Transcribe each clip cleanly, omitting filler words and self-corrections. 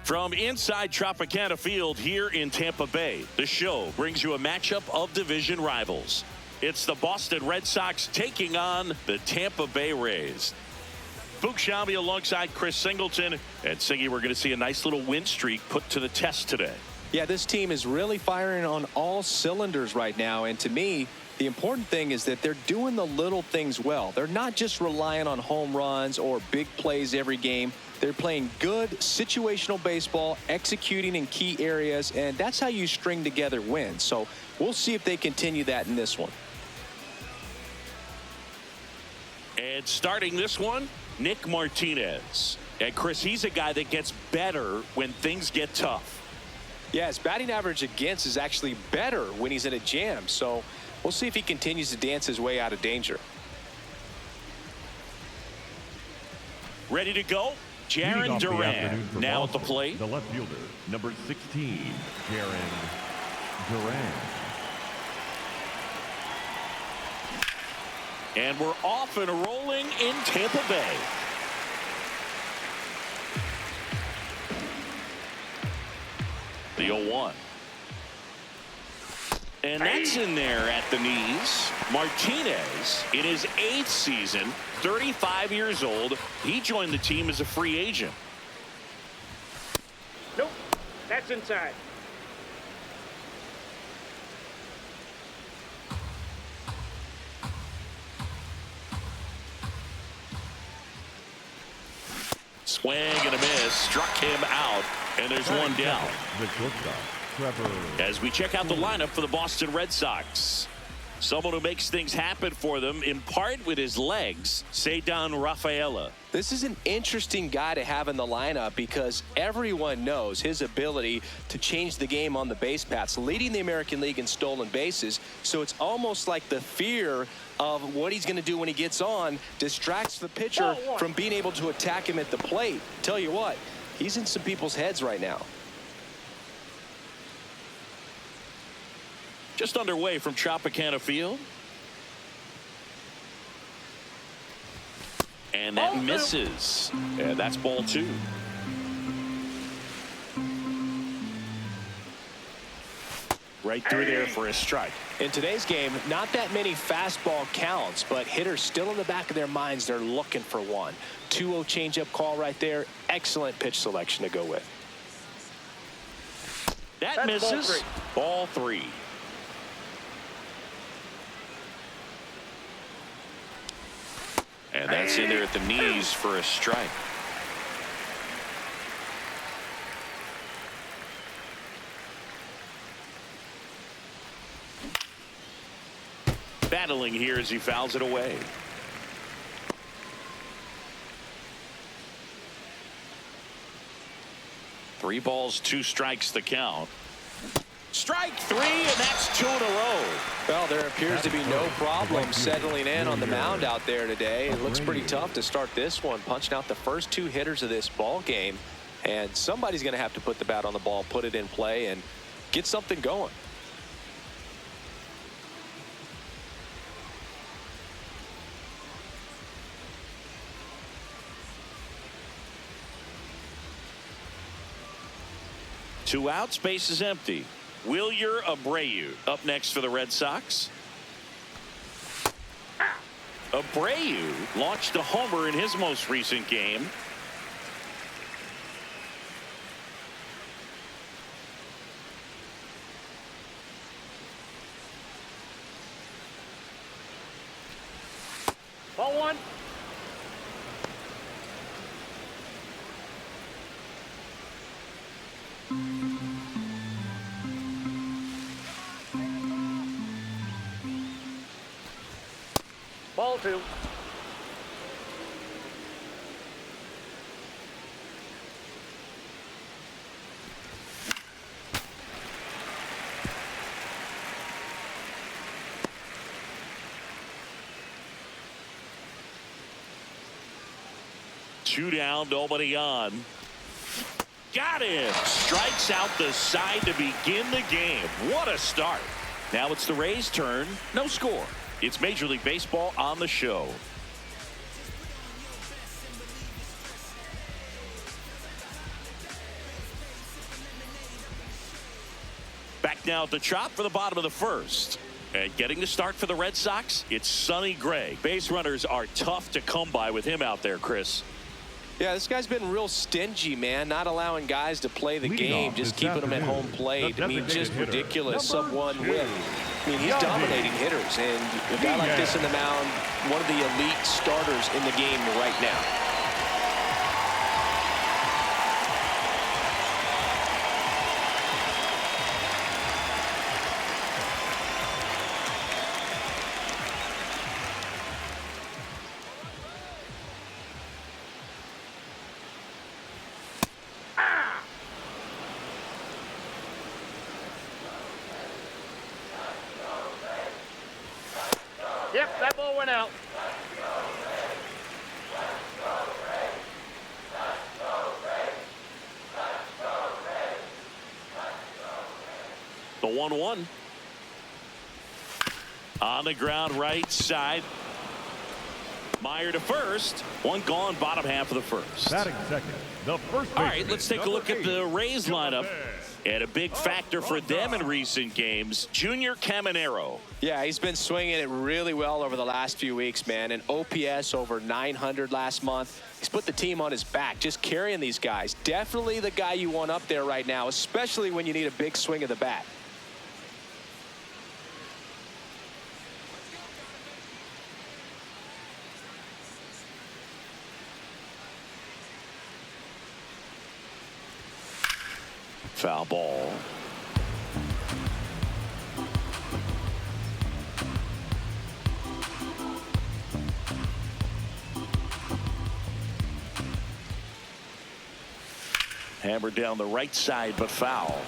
From inside Tropicana Field here in Tampa Bay, the show brings you a matchup of division rivals. It's the Boston Red Sox taking on the Tampa Bay Rays. Fuchs Shambi alongside Chris Singleton. And Singy, we're going to see a nice little win streak put to the test today. Yeah, this team is really firing on all cylinders right now. And to me, the important thing is that they're doing the little things well. They're not just relying on home runs or big plays every game. They're playing good situational baseball, executing in key areas, and that's how you string together wins. So we'll see if they continue that in this one. And starting this one, Nick Martinez. And Chris, he's a guy that gets better when things get tough. Yeah, his batting average against is actually better when he's in a jam. So we'll see if he continues to dance his way out of danger. Ready to go? Jarren Duran now at the plate. The left fielder, number 16, Jarren Duran. And we're off and rolling in Tampa Bay. The 0-1. And that's in there at the knees. Martinez, in his 8th season, 35 years old. He joined the team as a free agent. Nope, that's inside. Swing and a miss. Struck him out. And there's one down. The shortstop, Trevor. As we check out the lineup for the Boston Red Sox. Someone who makes things happen for them, in part with his legs, Ceddanne Rafaela. This is an interesting guy to have in the lineup because everyone knows his ability to change the game on the base paths, leading the American League in stolen bases. So it's almost like the fear of what he's going to do when he gets on distracts the pitcher from being able to attack him at the plate. Tell you what, he's in some people's heads right now. Just underway from Tropicana Field. And that misses. And that's ball 2. Right through there for a strike. In today's game, not that many fastball counts, but hitters still in the back of their minds, they're looking for one. 2-0 changeup call right there. Excellent pitch selection to go with. That misses. Ball 3. And that's in there at the knees for a strike. Battling here as he fouls it away. Three balls, 2 strikes the count. Strike 3, and that's 2 in a row. Well, there appears to be no problem settling in on the mound out there today. It looks pretty tough to start this one, punching out the first 2 hitters of this ball game. And somebody's going to have to put the bat on the ball, put it in play, and get something going. Two outs, base is empty. Wilyer Abreu up next for the Red Sox. Abreu launched a homer in his most recent game. Ball 1. Ball 2. Two down, nobody on. Got him. Strikes out the side to begin the game. What a start. Now it's the Rays' turn. No score. It's Major League Baseball on the show. now at the chop for the bottom of the first. And getting the start for the Red Sox, it's Sonny Gray. Base runners are tough to come by with him out there, Chris. Yeah, this guy's been real stingy, man, not allowing guys to play the game, just keeping them at home plate. I mean, just ridiculous sub-1 whip. I mean, he's dominating hitters, and a guy like this in the mound, one of the elite starters in the game right now. Yep, that ball went out. The 1-1. On the ground, right side. Meyer to first. One gone, bottom half of the first. Batting second, the first. All right, let's take a look at the Rays lineup. And a big factor for them in recent games, Junior Caminero. Yeah, he's been swinging it really well over the last few weeks, man. An OPS over 900 last month. He's put the team on his back, just carrying these guys. Definitely the guy you want up there right now, especially when you need a big swing of the bat. Foul ball. Hammered down the right side, but foul.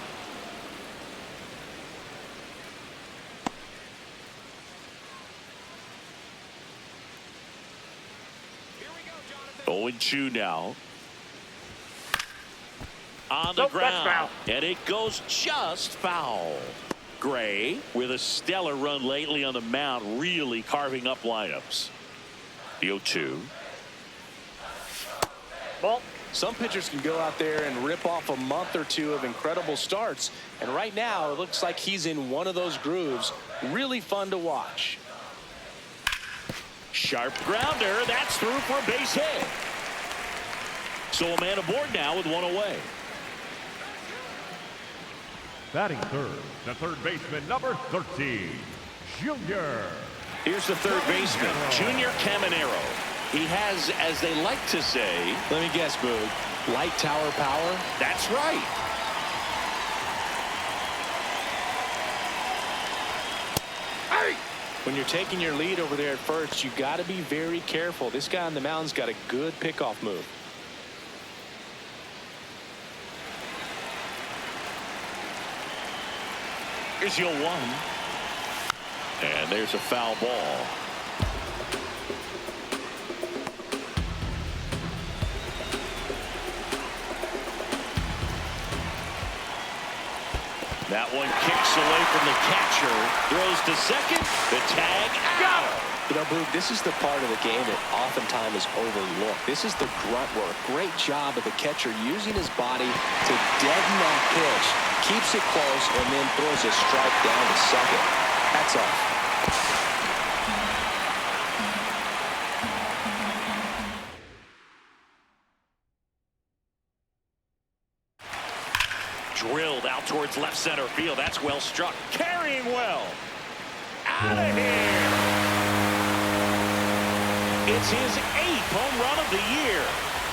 Here we go, Jonathan. 0-2 now. On the ground, and it goes just foul. Gray with a stellar run lately on the mound, really carving up lineups. The 0-2. Ball. Some pitchers can go out there and rip off a month or two of incredible starts, and right now it looks like he's in one of those grooves. Really fun to watch. Sharp grounder, that's through for a base hit. So a man aboard now with one away. Batting third, the third baseman, number 13, Junior. Here's the third baseman, Junior Caminero. He has, as they like to say, Let me guess, Boog. Light tower power? That's right. Hey! When you're taking your lead over there at first, you got to be very careful. This guy on the mound's got a good pickoff move. Here's your 1. And there's a foul ball. That one kicks away from the catcher. Throws to second. The tag out. You know, Boog, this is the part of the game that oftentimes is overlooked. This is the grunt work. Great job of the catcher using his body to deaden that pitch. Keeps it close and then throws a strike down to second. Hats off. Drilled out towards left center field. That's well struck. Carrying well. Out of here. It's his 8th home run of the year.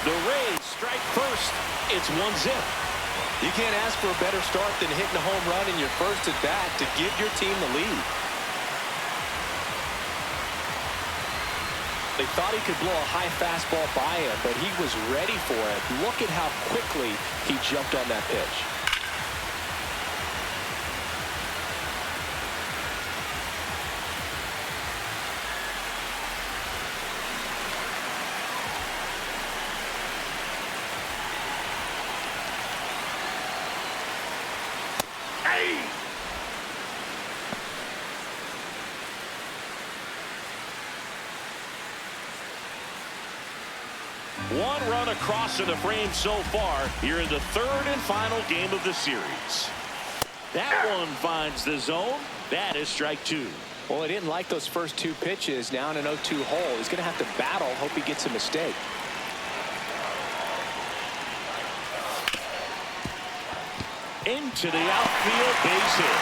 The Rays strike first. It's 1-0. You can't ask for a better start than hitting a home run in your first at bat to give your team the lead. They thought he could blow a high fastball by him, but he was ready for it. Look at how quickly he jumped on that pitch. One run across in the frame so far here in the third and final game of the series. That one finds the zone. That is strike two. Well, he didn't like those first two pitches. Now in an 0-2 hole, he's going to have to battle. Hope he gets a mistake. Into the outfield, base hit.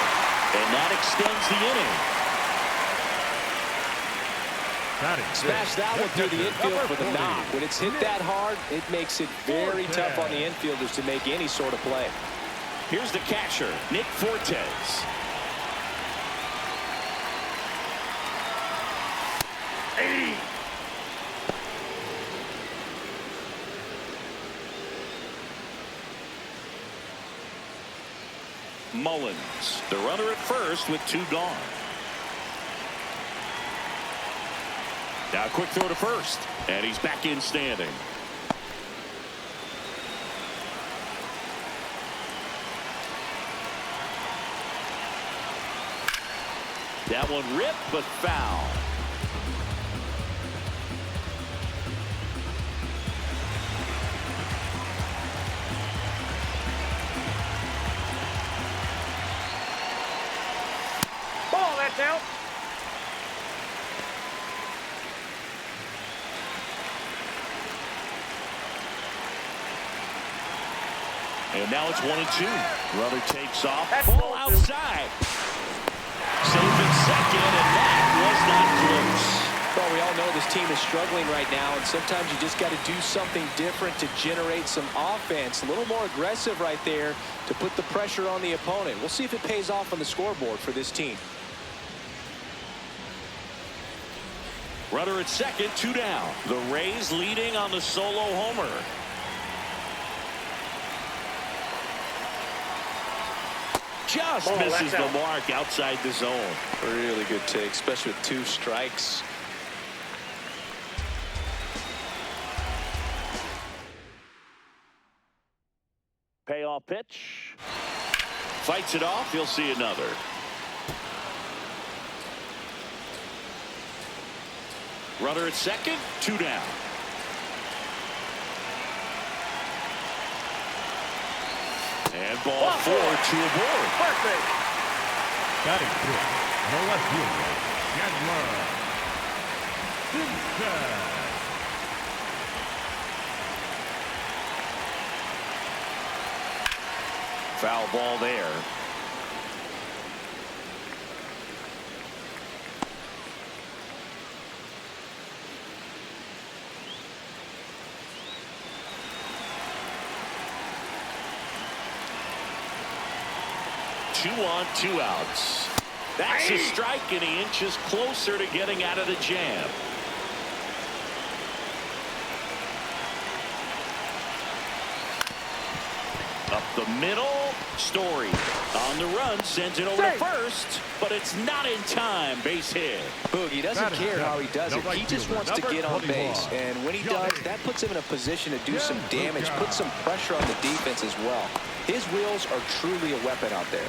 And that extends the inning. Smash that one through the infield for the knock. When it's hit that hard, it makes it very tough on the infielders to make any sort of play. Here's the catcher, Nick Fortes. Mullins, the runner at first with two gone. Now a quick throw to first, and he's back in standing. That one ripped, but foul. Ball, that's out. And now it's 1-2. Runner takes off. That's Ball ball outside. Safe at second, and that was not close. Well, we all know this team is struggling right now, and sometimes you just got to do something different to generate some offense. A little more aggressive right there to put the pressure on the opponent. We'll see if it pays off on the scoreboard for this team. Runner at second, two down. The Rays leading on the solo homer. Just misses the mark outside the zone. Really good take, especially with two strikes. Payoff pitch. Fights it off. You'll see another. Runner at second, two down. And ball four, two aboard. Perfect. Batting fifth, the left fielder, Chandler Simpson. Foul ball there. Two on, two outs. That's a strike, and he inches closer to getting out of the jam. Up the middle, Story on the run, sends it over to first, but it's not in time. Base hit. Boogie doesn't care how he does it. He just wants to get on base, and when he does, that puts him in a position to do some damage, put some pressure on the defense as well. His wheels are truly a weapon out there.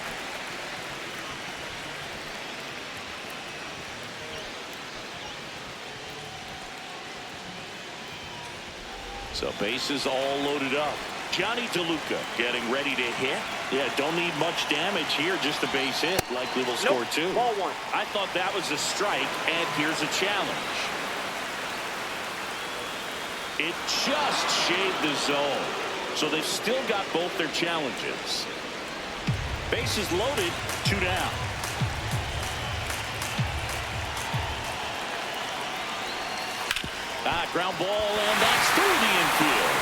So bases all loaded up. Johnny DeLuca getting ready to hit. Yeah, don't need much damage here, just a base hit. Likely will score two. Ball one. I thought that was a strike, and here's a challenge. It just shaved the zone, so they've still got both their challenges. Bases loaded, two down. Ground ball, and that's through the infield.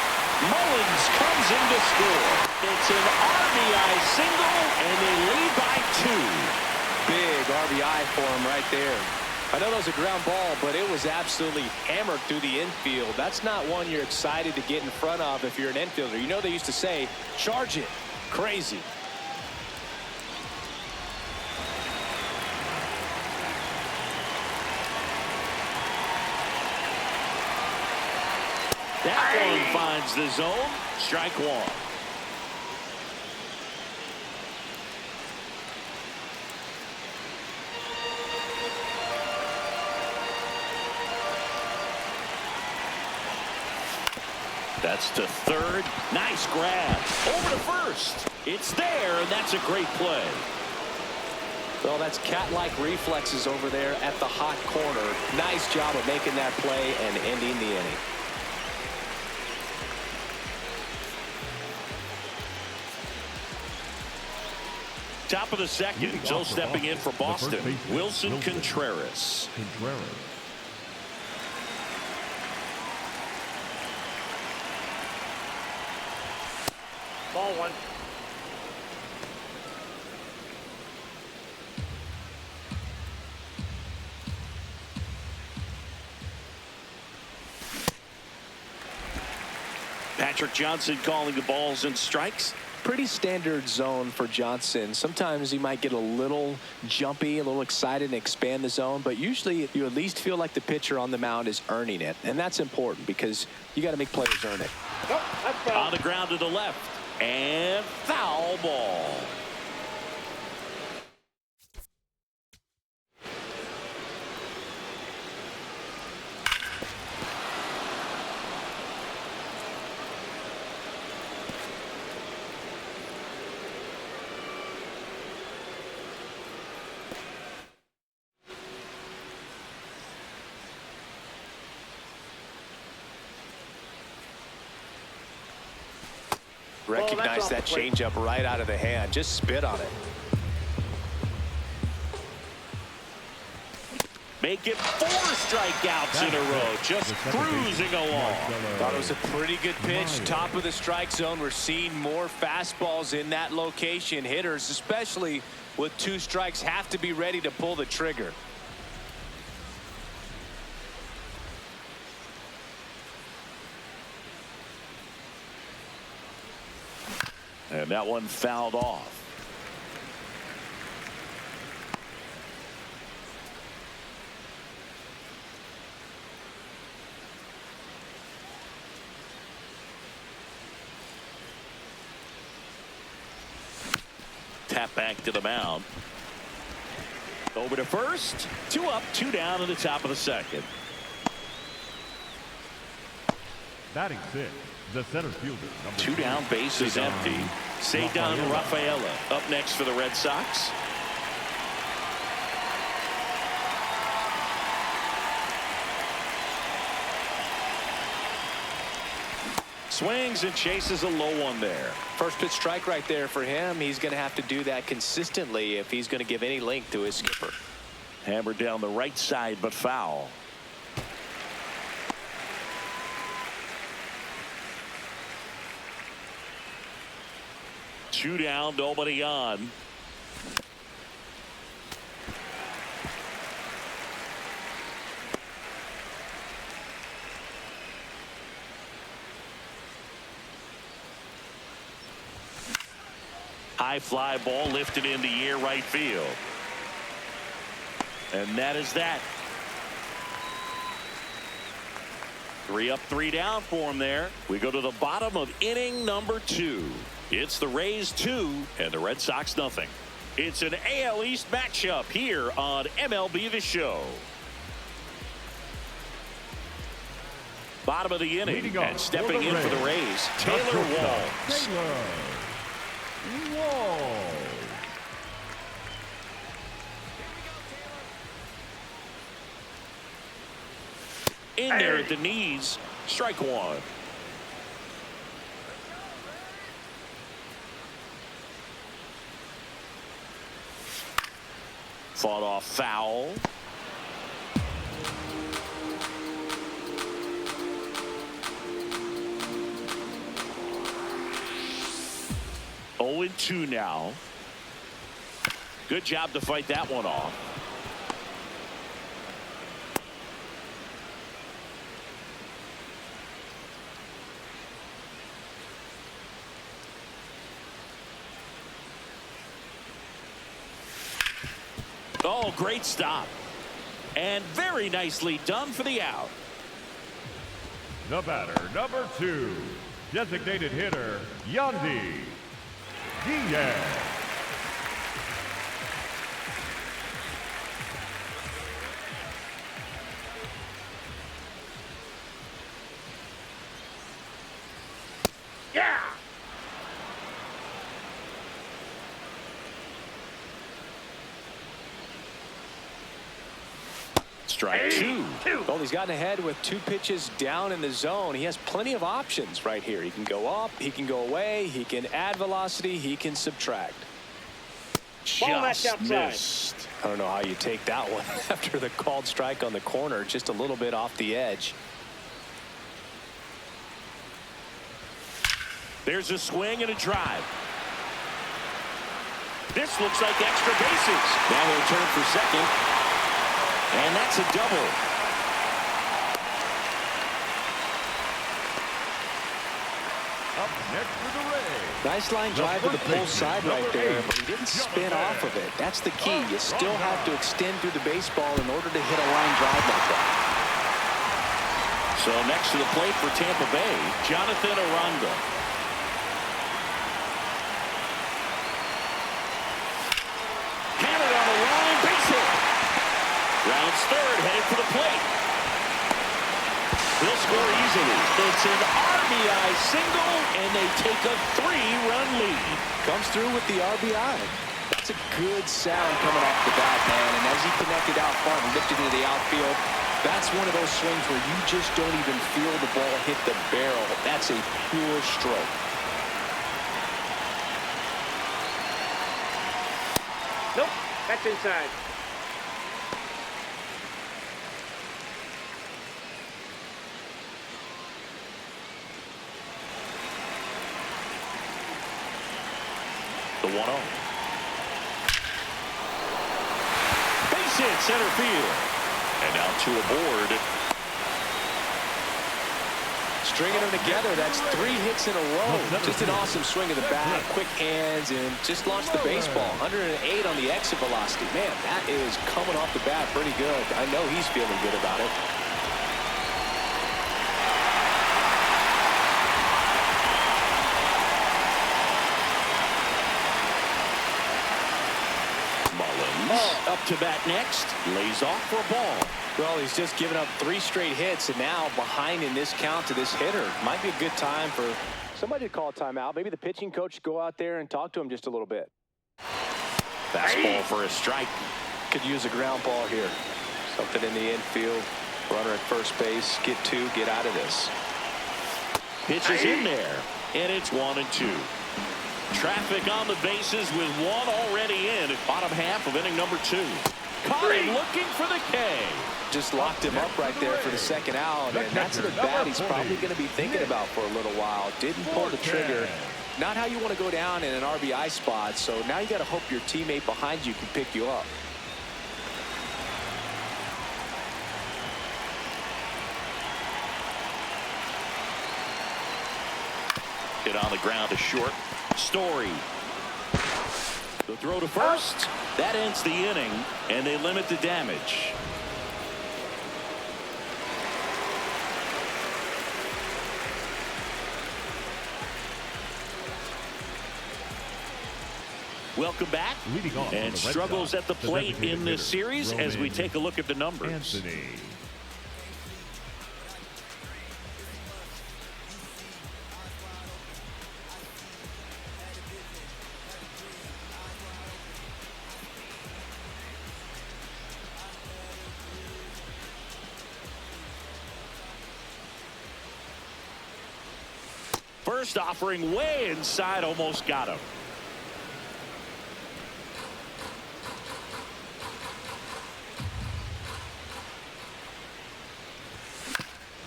Mullins comes in to score. It's an RBI single, and they lead by two. Big RBI for him right there. I know that was a ground ball, but it was absolutely hammered through the infield. That's not one you're excited to get in front of if you're an infielder. You know they used to say, charge it. Crazy. That one finds the zone. Strike one. That's to third. Nice grab. Over to first. It's there, and that's a great play. Well, that's cat-like reflexes over there at the hot corner. Nice job of making that play and ending the inning. Top of the second. So stepping in for Boston, Wilson Contreras. Ball one. Patrick Johnson calling the balls and strikes. Pretty standard zone for Johnson. Sometimes he might get a little jumpy, a little excited and expand the zone, but usually you at least feel like the pitcher on the mound is earning it, and that's important because you got to make players earn it. Nope, that's foul. On the ground to the left, and foul ball. Recognize that changeup right out of the hand. Just spit on it. Make it 4 strikeouts in a row. Just cruising along. Thought it was a pretty good pitch. Top of the strike zone. We're seeing more fastballs in that location. Hitters, especially with 2 strikes, have to be ready to pull the trigger. And that one fouled off. Tap back to the mound. Over to first. 2 up, 2 down in the top of the second. Batting 6, the center fielder. 2 down, base is empty. Cedar Rafaela up next for the Red Sox. Swings and chases a low one there. First pitch strike right there for him. He's going to have to do that consistently if he's going to give any length to his skipper. Hammered down the right side, but foul. Two down, nobody on. High fly ball lifted in the air right field. And that is that. 3 up, 3 down for him there. We go to the bottom of inning number 2. It's the Rays 2 and the Red Sox nothing. It's an AL East matchup here on MLB The Show. Bottom of the inning and stepping in for the Rays, Taylor Walls. In there at the knees, strike 1. Fought off foul. Oh, 2 now. Good job to fight that one off. Oh, great stop. And very nicely done for the out. The batter, number 2, designated hitter, Yandy Diaz. Yeah! Strike two. Well, he's gotten ahead with 2 pitches down in the zone. He has plenty of options right here. He can go up, he can go away, he can add velocity, he can subtract. Ball that's Just outside. missed. I don't know how you take that one after the called strike on the corner, just a little bit off the edge. There's a swing and a drive. This looks like extra bases. Now he'll turn for second. And that's a double. Up next for the Rays. Nice line drive to the pull side right there, but he didn't spin off of it. That's the key. You still have to extend through the baseball in order to hit a line drive like that. So next to the plate for Tampa Bay, Jonathan Aranda. Hammered on the line, base hit. Rounds third, headed for the plate. He'll score easily. It's an RBI single, and they take a 3-run lead. Comes through with the RBI. That's a good sound coming off the bat, man. And as he connected out front and lifted into the outfield, that's one of those swings where you just don't even feel the ball hit the barrel. That's a pure stroke. Nope, that's inside. The 1-0. Base hit center field. And now 2 aboard. Stringing them together, that's 3 hits in a row. Just an awesome swing of the bat, quick hands, and just launched the baseball. 108 on the exit velocity. Man, that is coming off the bat pretty good. I know he's feeling good about it. Up to bat next. Lays off for a ball. Well, he's just given up 3 straight hits, and now behind in this count to this hitter. Might be a good time for somebody to call a timeout. Maybe the pitching coach should go out there and talk to him just a little bit. Fastball for a strike. Could use a ground ball here. Something in the infield. Runner at first base. Get 2. Get out of this. Pitch is in there. And it's 1-2. Traffic on the bases with 1 already in at bottom half of inning number 2. Caught him looking for the K. Just locked him up right there for the second out, and that's an at-bat he's probably going to be thinking about for a little while. Didn't pull the trigger. Not how you want to go down in an RBI spot, so now you got to hope your teammate behind you can pick you up. Hit on the ground to short. Story. The throw to first. That ends the inning, and they limit the damage. Welcome back. Leading off And the Red struggles Sox, at the plate designated in this hitter, series as we take a look at the numbers. Anthony. First offering way inside, almost got him.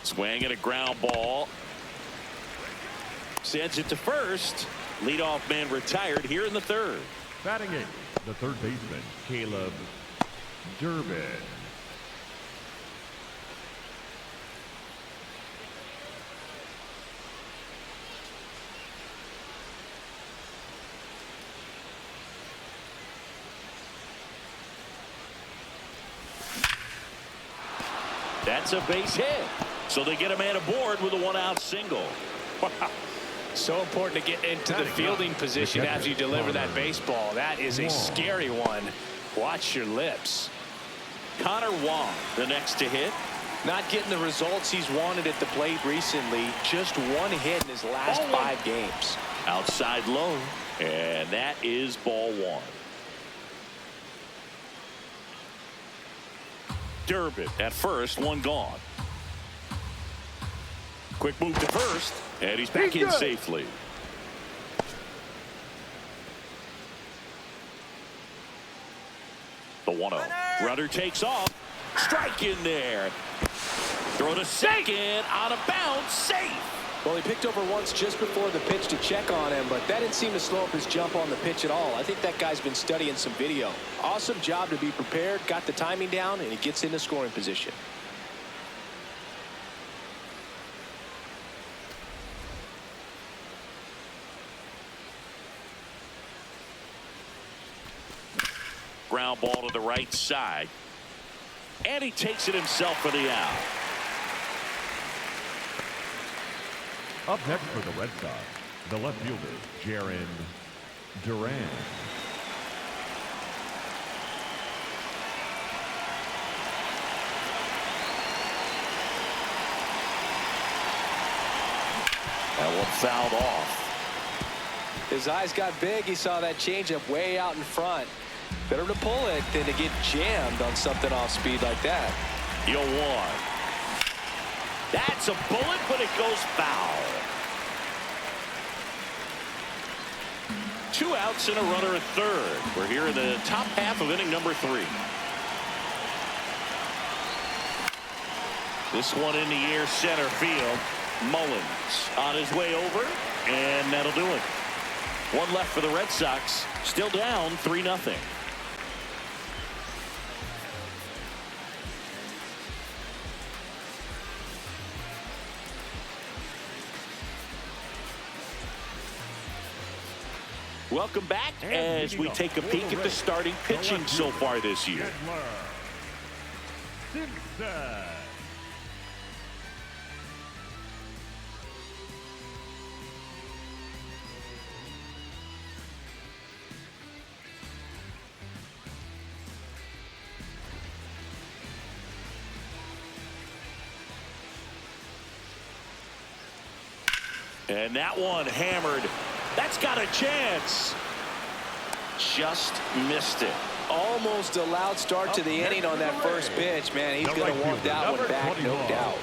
Swing and a ground ball. Sends it to first. Leadoff man retired here in the 3rd. Batting 8, the third baseman, Caleb Durbin. That's a base hit. So they get a man aboard with a 1-out single. So important to get into the fielding position after you deliver that baseball. That is a scary one. Watch your lips. Connor Wong, the next to hit. Not getting the results he's wanted at the plate recently. Just one hit in his last 5 games. Outside low, and that is ball 1. Durbin at first, 1 gone. Quick move to first, and he's back in safely. The 1-0. Runner takes off. Strike in there. Throw to second on a bounce. Safe. Well, he picked over once just before the pitch to check on him, but that didn't seem to slow up his jump on the pitch at all. I think that guy's been studying some video. Awesome job to be prepared, got the timing down, and he gets into scoring position. Ground ball to the right side. And he takes it himself for the out. Up next for the Red Sox, the left fielder, Jarren Duran. That one fouled off. His eyes got big. He saw that changeup way out in front. Better to pull it than to get jammed on something off speed like that. 0-1. That's a bullet, but it goes foul. 2 outs and a runner at third. We're here in the top half of inning number 3. This one in the air, center field. Mullins on his way over, and that'll do it. 1 left for the Red Sox. Still down 3-0. Welcome back as we take a peek at the starting pitching so far this year. And that one hammered. That's got a chance. Just missed it. Almost a loud start to the inning on that first pitch. Man, he's going to want that one back, no doubt.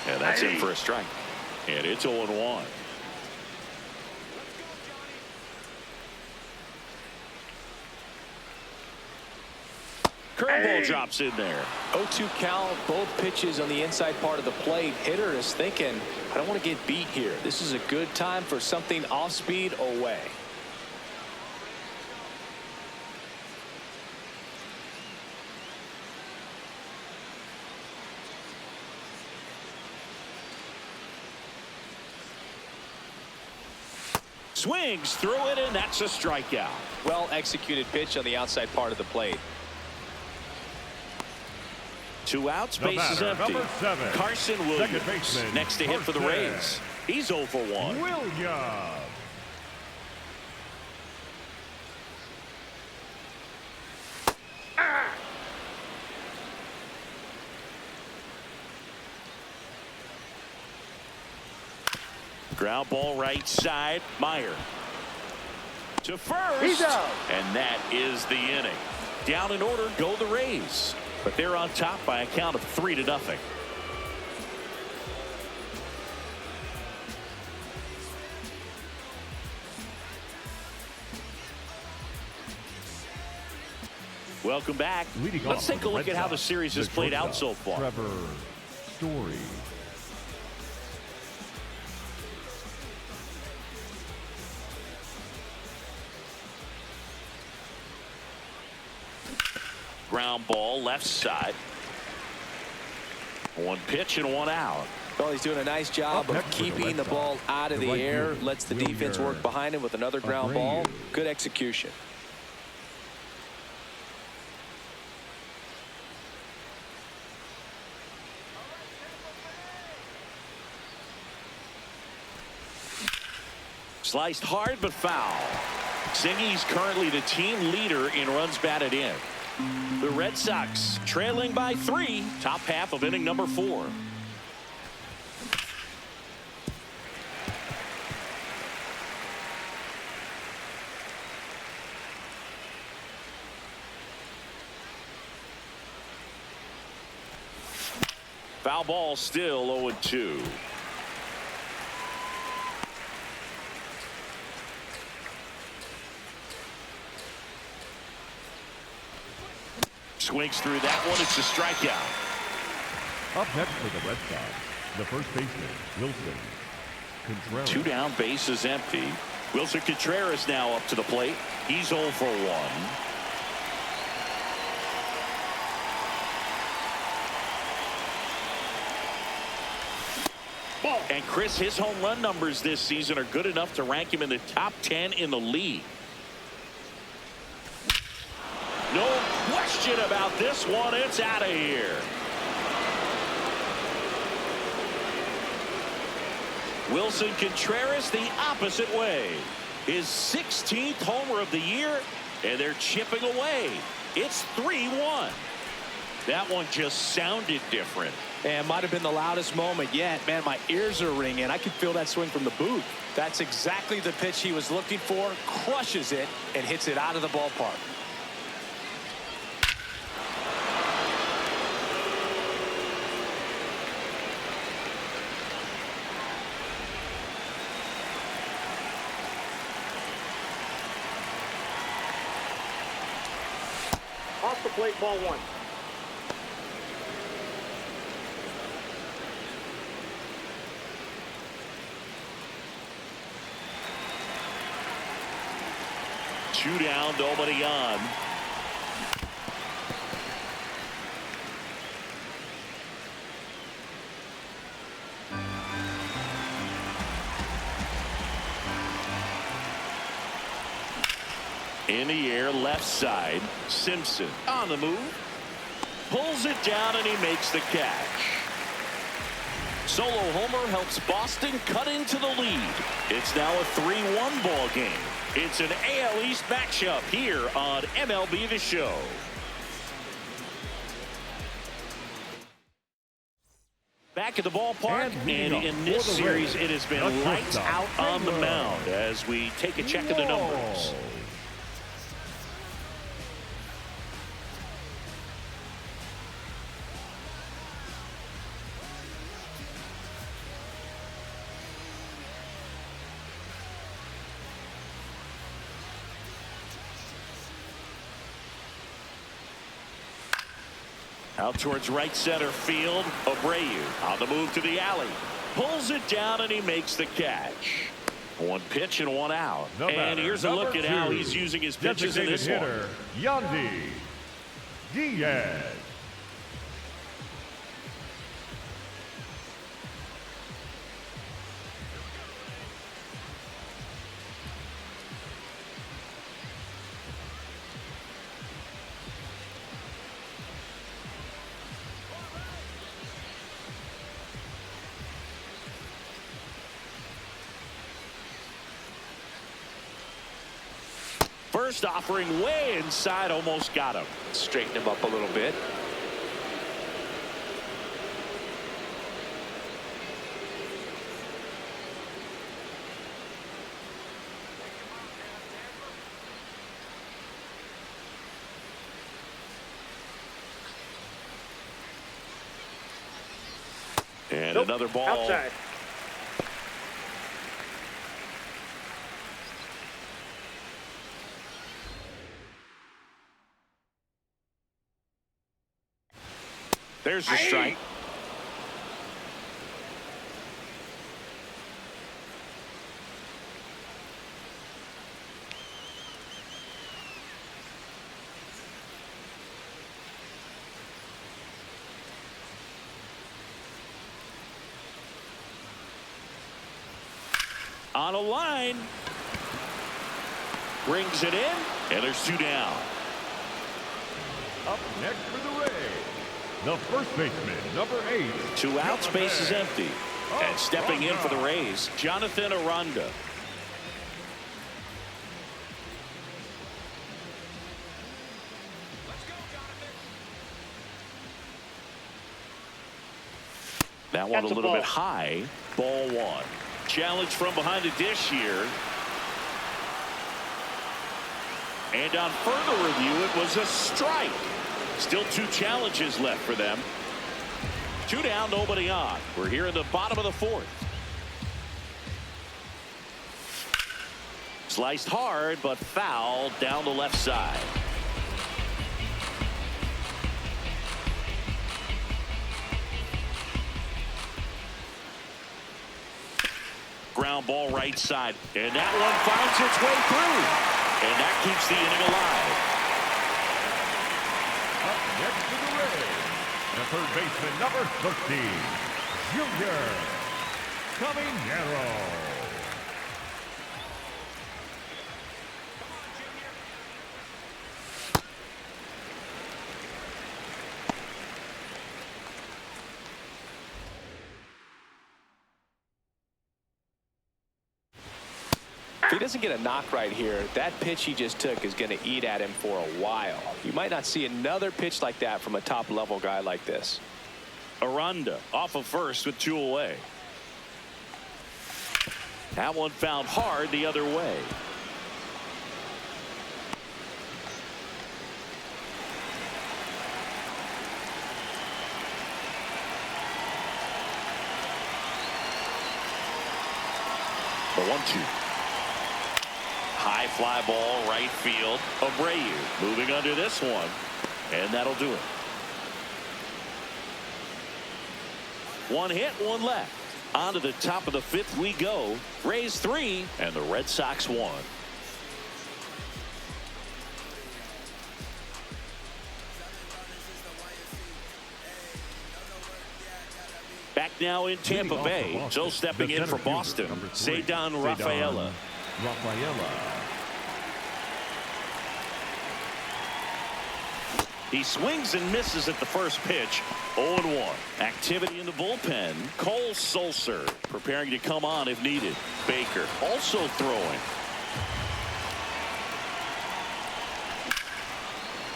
And that's in for a strike. And it's 0-1. Curveball drops in there. 0-2 count, both pitches on the inside part of the plate. Hitter is thinking, I don't want to get beat here. This is a good time for something off speed away. Swings through it, and that's a strikeout. Well executed pitch on the outside part of the plate. 2 outs, base is empty. Carson Williams next to hit for the Rays. He's 0 for 1. Ground ball right side. Meyer to first. He's out. And that is the inning. Down in order go the Rays. But they're on top by a count of 3-0. Welcome back. Let's take a look at how the series has played out so far. Trevor Story. Ground ball left side. 1 pitch and 1 out. Well, he's doing a nice job of keeping the ball out of the air. Lets the defense work behind him with another ground ball. Good execution. Sliced hard but foul. Singy's currently the team leader in runs batted in. The Red Sox trailing by 3, top half of inning number 4. Foul ball, still 0-2. Swings through that one. It's a strikeout. Up next for the Red Sox, the first baseman, Wilson Contreras. 2 down, bases empty. Wilson Contreras now up to the plate. He's 0 for 1. And Chris, his home run numbers this season are good enough to rank him in the top 10 in the league. No question about this one. It's out of here. Wilson Contreras the opposite way. His 16th homer of the year, and they're chipping away. It's 3-1. That one just sounded different. And might have been the loudest moment yet. Man, my ears are ringing. I can feel that swing from the booth. That's exactly the pitch he was looking for. Crushes it and hits it out of the ballpark. Off the plate, ball 1. Two down, nobody on. In the air, left side. Simpson on the move. Pulls it down and he makes the catch. Solo homer helps Boston cut into the lead. It's now a 3-1 ball game. It's an AL East matchup here on MLB The Show. Back at the ballpark, and in this series, it has been lights out on the mound as we take a check of the numbers. Out towards right center field. Abreu on the move to the alley. Pulls it down and he makes the catch. One pitch and one out. And here's a look at how he's using his pitches in this one. Yandy Diaz. First offering way inside, almost got him. Straighten him up a little bit. And another ball. Outside. There's the strike. On a line. Brings it in. And there's 2 down. Up next for the Rays, the first baseman, number 8. 2 outs, base is empty. And stepping in for the Rays, Jonathan Aranda. That one That's a a little ball. bit high. Ball one. Challenge from behind the dish here. And on further review, it was a strike. Still 2 challenges left for them. 2 down, nobody on. We're here in the bottom of the 4th. Sliced hard, but foul down the left side. Ground ball right side. And that one finds its way through. And that keeps the inning alive. Up next to the Rays, the third baseman, number 13, Junior Caminero. If he doesn't get a knock right here, that pitch he just took is going to eat at him for a while. You might not see another pitch like that from a top-level guy like this. Aranda off of first with 2 away. That one found hard the other way. The 1-2. High fly ball right field. Abreu moving under this one, and that'll do it. 1 hit, 1 left. On to the top of the 5th we go. Rays 3 and the Red Sox 1. Back now in Tampa Bay. Joe stepping in for Boston. Cedar Rafaela. He swings and misses at the first pitch. 0-1. Activity in the bullpen. Cole Sulser preparing to come on if needed. Baker also throwing.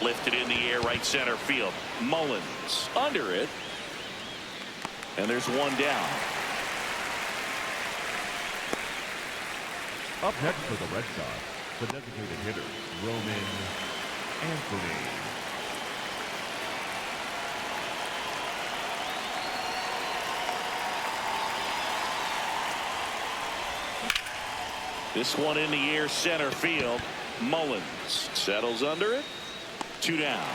Lifted in the air right center field. Mullins under it. And there's 1 down. Up next for the Red Sox, the designated hitter, Roman Anthony. This one in the air center field. Mullins settles under it. 2 down.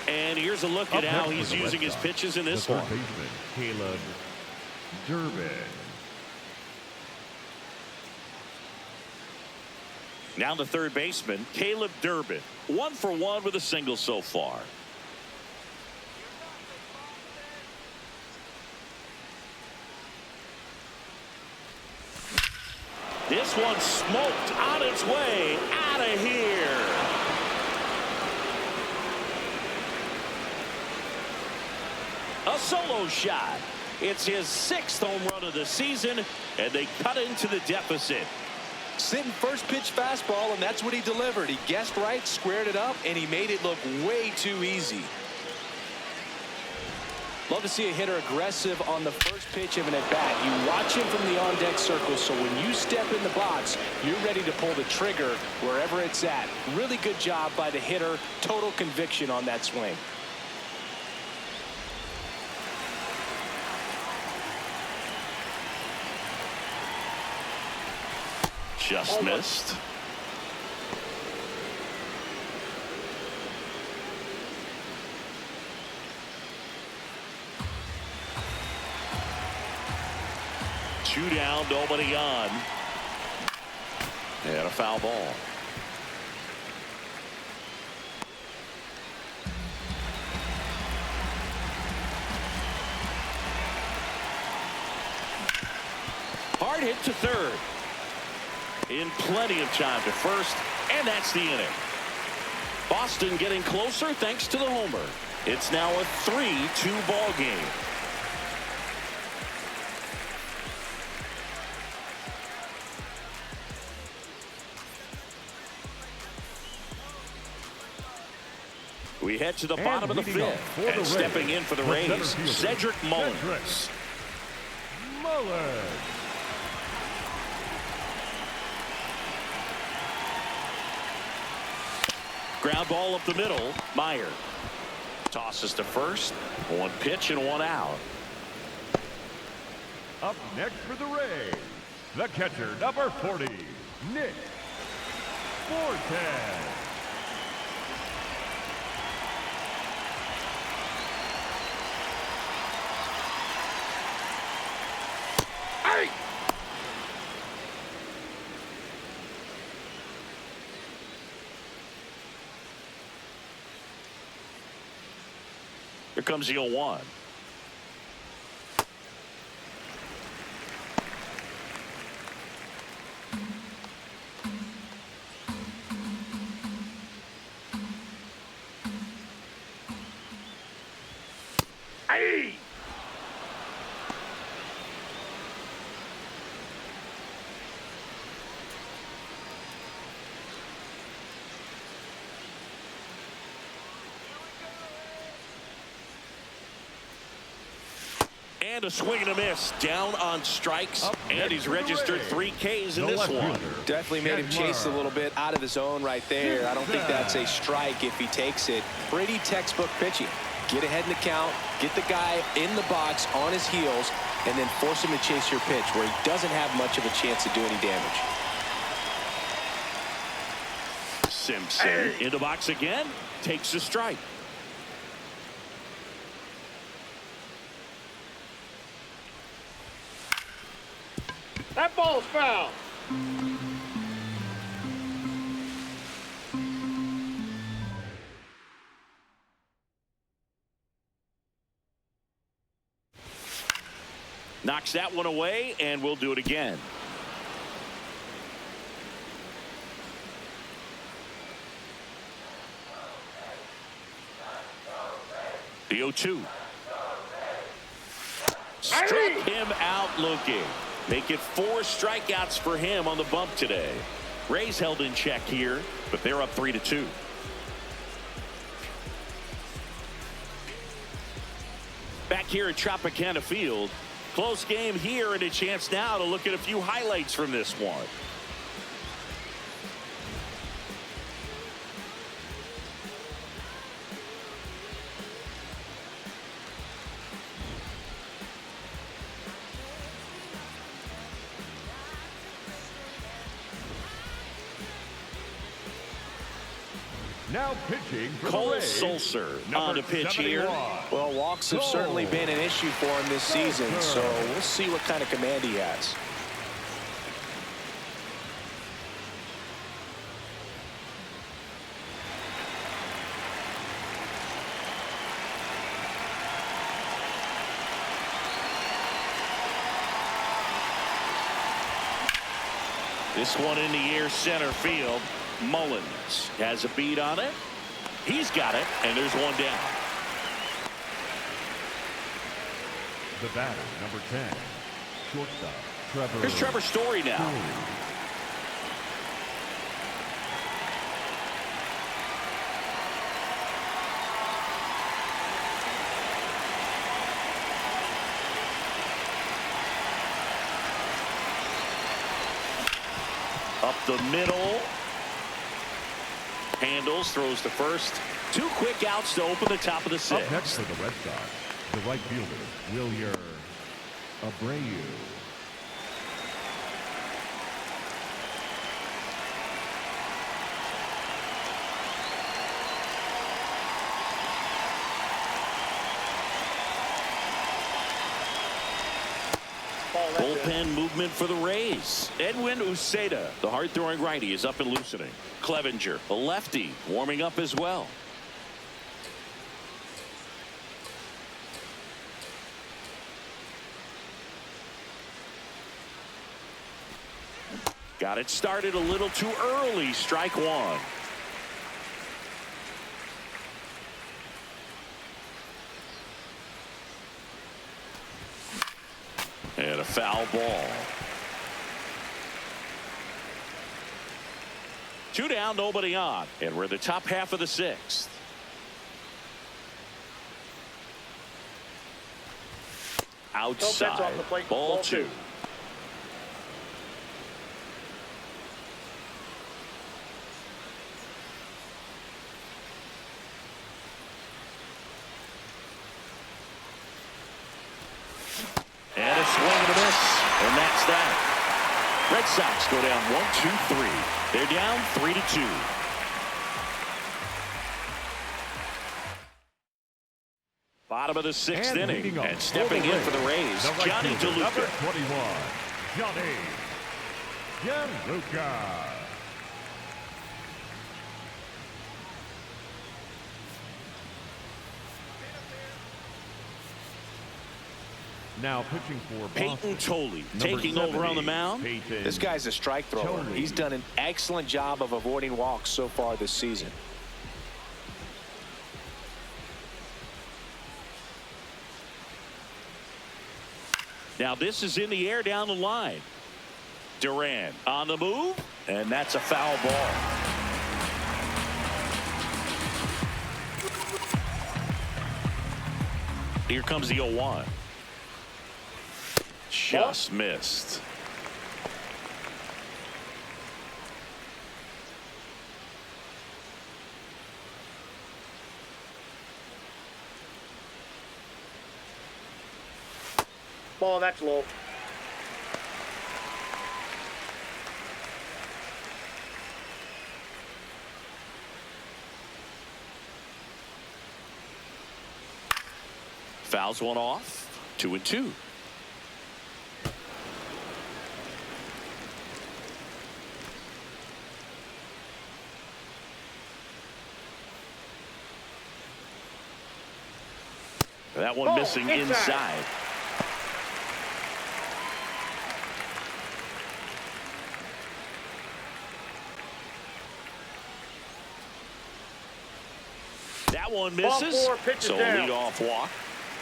And here's a look at how he's using his pitches in this one. Baseman, Caleb Durbin. Now the third baseman, Caleb Durbin. 1 for 1 with a single so far. This one smoked on its way out of here. A solo shot. It's his 6th home run of the season, and they cut into the deficit. Sitting first pitch fastball, and that's what he delivered. He guessed right, squared it up, and he made it look way too easy. Love to see a hitter aggressive on the first pitch of an at-bat. You watch him from the on-deck circle, so when you step in the box, you're ready to pull the trigger wherever it's at. Really good job by the hitter. Total conviction on that swing. Just missed. Two down, nobody on. And a foul ball. Hard hit to third. In plenty of time to first, and that's the inning. Boston getting closer thanks to the homer. It's now a 3-2 ball game. We head to the bottom of the fifth. And stepping in for the Rays, Cedric Mullins. Ground ball up the middle. Meyer tosses to first. One pitch and one out. Up next for the Rays, the catcher, number 40, Nick Fortes. Here comes the 0-1. Hey! And a swing and a miss. Down on strikes. And he's registered 3 Ks in this one. Definitely made him chase a little bit out of his zone right there. I don't think that's a strike if he takes it. Pretty textbook pitching. Get ahead in the count, get the guy in the box on his heels, and then force him to chase your pitch where he doesn't have much of a chance to do any damage. Simpson in the box again. Takes the strike. That ball's foul. Knocks that one away, and we'll do it again. The 0-2. Struck him out looking. Make it 4 strikeouts for him on the bump today. Rays held in check here, but they're up 3-2. Back here at Tropicana Field. Close game here, and a chance now to look at a few highlights from this one. Now pitching for Cole the Rays, Sulser on number the pitch 71. here. Well, walks have certainly been an issue for him this season, so we'll see what kind of command he has. This one in the air center field. Mullins has a beat on it. He's got it, and there's one down. The batter, number 10, shortstop, Trevor. Here's Trevor Story now. Up the middle. Handles, throws to first. 2 quick outs to open the top of the 6th. Up next for the Red Sox, the right fielder, Wilyer Abreu. Bullpen movement for the Rays. Edwin Uceda, the hard-throwing righty, is up and loosening. Clevenger, the lefty, warming up as well. Got it started a little too early. Strike 1. And a foul ball. 2 down, nobody on. And we're in the top half of the 6th. outside. off the plate. Ball Ball 2. And a swing and a miss. And that's that. Red Sox go down 1-2-3. They're down 3-2. Bottom of the 6th inning, and stepping in for the Rays, Johnny DeLuca. Number 21, Johnny DeLuca. Now pitching for Peyton Tolley taking over on the mound. This guy's a strike thrower. He's done an excellent job of avoiding walks so far this season. Now this is in the air down the line. Duran on the move, and that's a foul ball. Here comes the 0-1. Just missed. Ball, that's low. Fouls one off. 2-2. That one missing inside. That one misses. So lead off walk.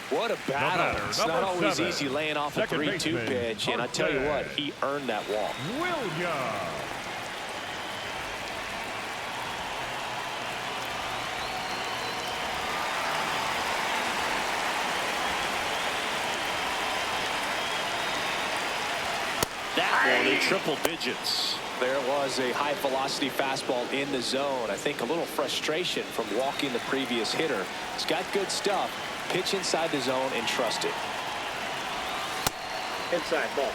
What a battle. It's not always easy laying off a 3-2 pitch, and I tell you what, he earned that walk. Williams. That one in triple digits. There was a high velocity fastball in the zone. I think a little frustration from walking the previous hitter. He's got good stuff. Pitch inside the zone and trust it. Inside ball.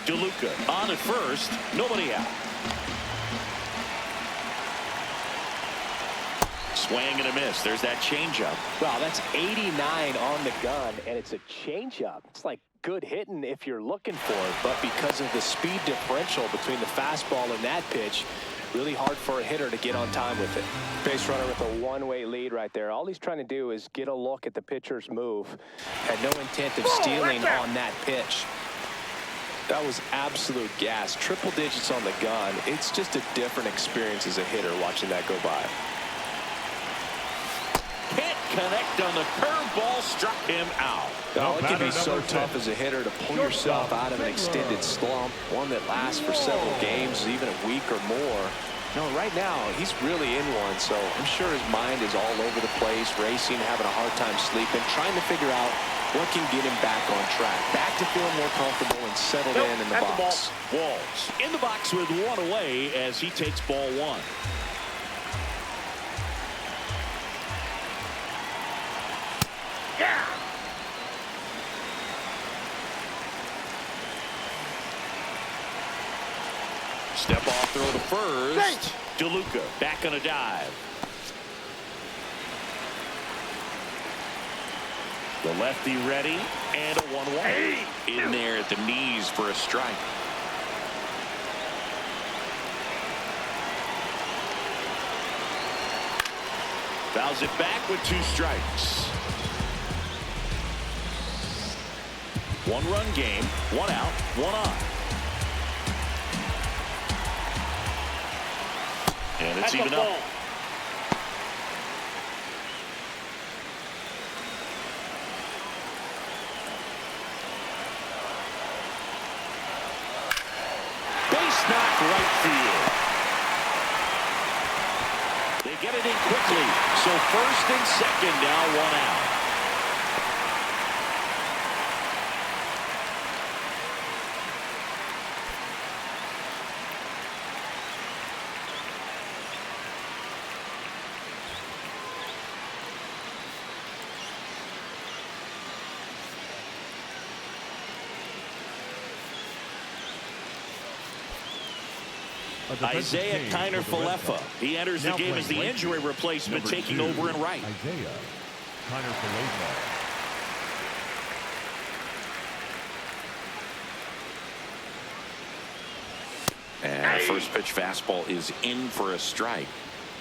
DeLuca on at first. Nobody out. Swing and a miss. There's that changeup. Wow, that's 89 on the gun, and it's a changeup. It's like good hitting if you're looking for it, but because of the speed differential between the fastball and that pitch, really hard for a hitter to get on time with it. Base runner with a one-way lead right there. All he's trying to do is get a look at the pitcher's move. Had no intent of stealing on that pitch. That was absolute gas. Triple digits on the gun. It's just a different experience as a hitter watching that go by. Can't connect on the curveball, struck him out. Oh, it can be so tough as a hitter to pull yourself out of an extended slump, one that lasts for several games, even a week or more. No, right now, he's really in one, so I'm sure his mind is all over the place, racing, having a hard time sleeping, trying to figure out what can get him back on track, back to feeling more comfortable and settled in the box. Walls in the box with one away as he takes ball 1. Yeah. Step off throw to first. DeLuca back on a dive. The lefty ready, and a 1-1 in there at the knees for a strike. Fouls it back with 2 strikes. 1-run game, 1 out, 1 on. And it's even up. Base knock right field. They get it in quickly. So first and second now, 1 out. A defensive Isaiah change Kiner for the Red Falefa. Sox. He enters the Now game as the playing injury right field, replacement, number taking 2, over in right. Isaiah Kiner Falefa. And first pitch fastball is in for a strike.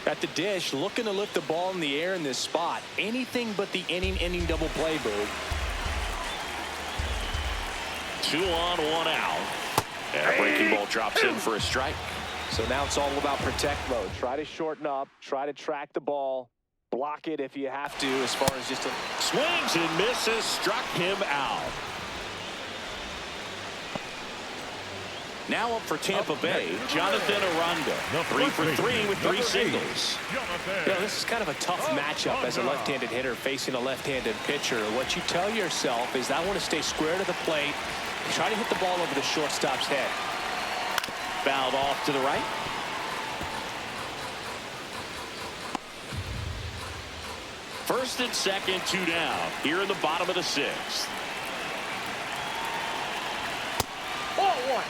At the dish, looking to lift the ball in the air in this spot. Anything but the inning double play, Boog. 2 on, 1 out. And a breaking ball drops in for a strike. So now it's all about protect mode. Try to shorten up, try to track the ball, block it if you have to, as far as just a... Swings and misses, struck him out. Now up for Tampa Bay, Jonathan Aranda. 3 for 3 with 3 singles. You know, this is kind of a tough matchup as a left-handed hitter facing a left-handed pitcher. What you tell yourself is I want to stay square to the plate, try to hit the ball over the shortstop's head. Fouled off to the right. First and second, 2 down. Here in the bottom of the 6th. Ball 1.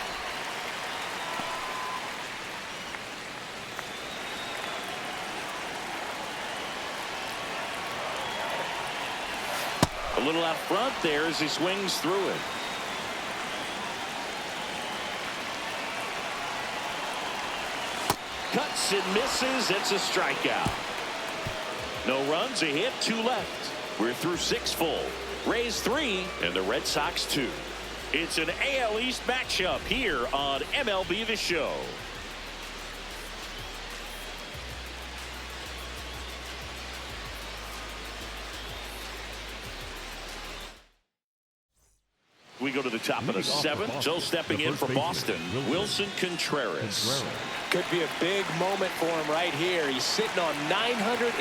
A little out front there as he swings through it. Cuts and misses. It's a strikeout. No runs, a hit, 2 left. We're through 6 full. Rays 3 and the Red Sox 2. It's an AL East matchup here on MLB The Show. We go to the top of the 7th. So stepping in for Boston, Wilson Contreras. Could be a big moment for him right here. He's sitting on 999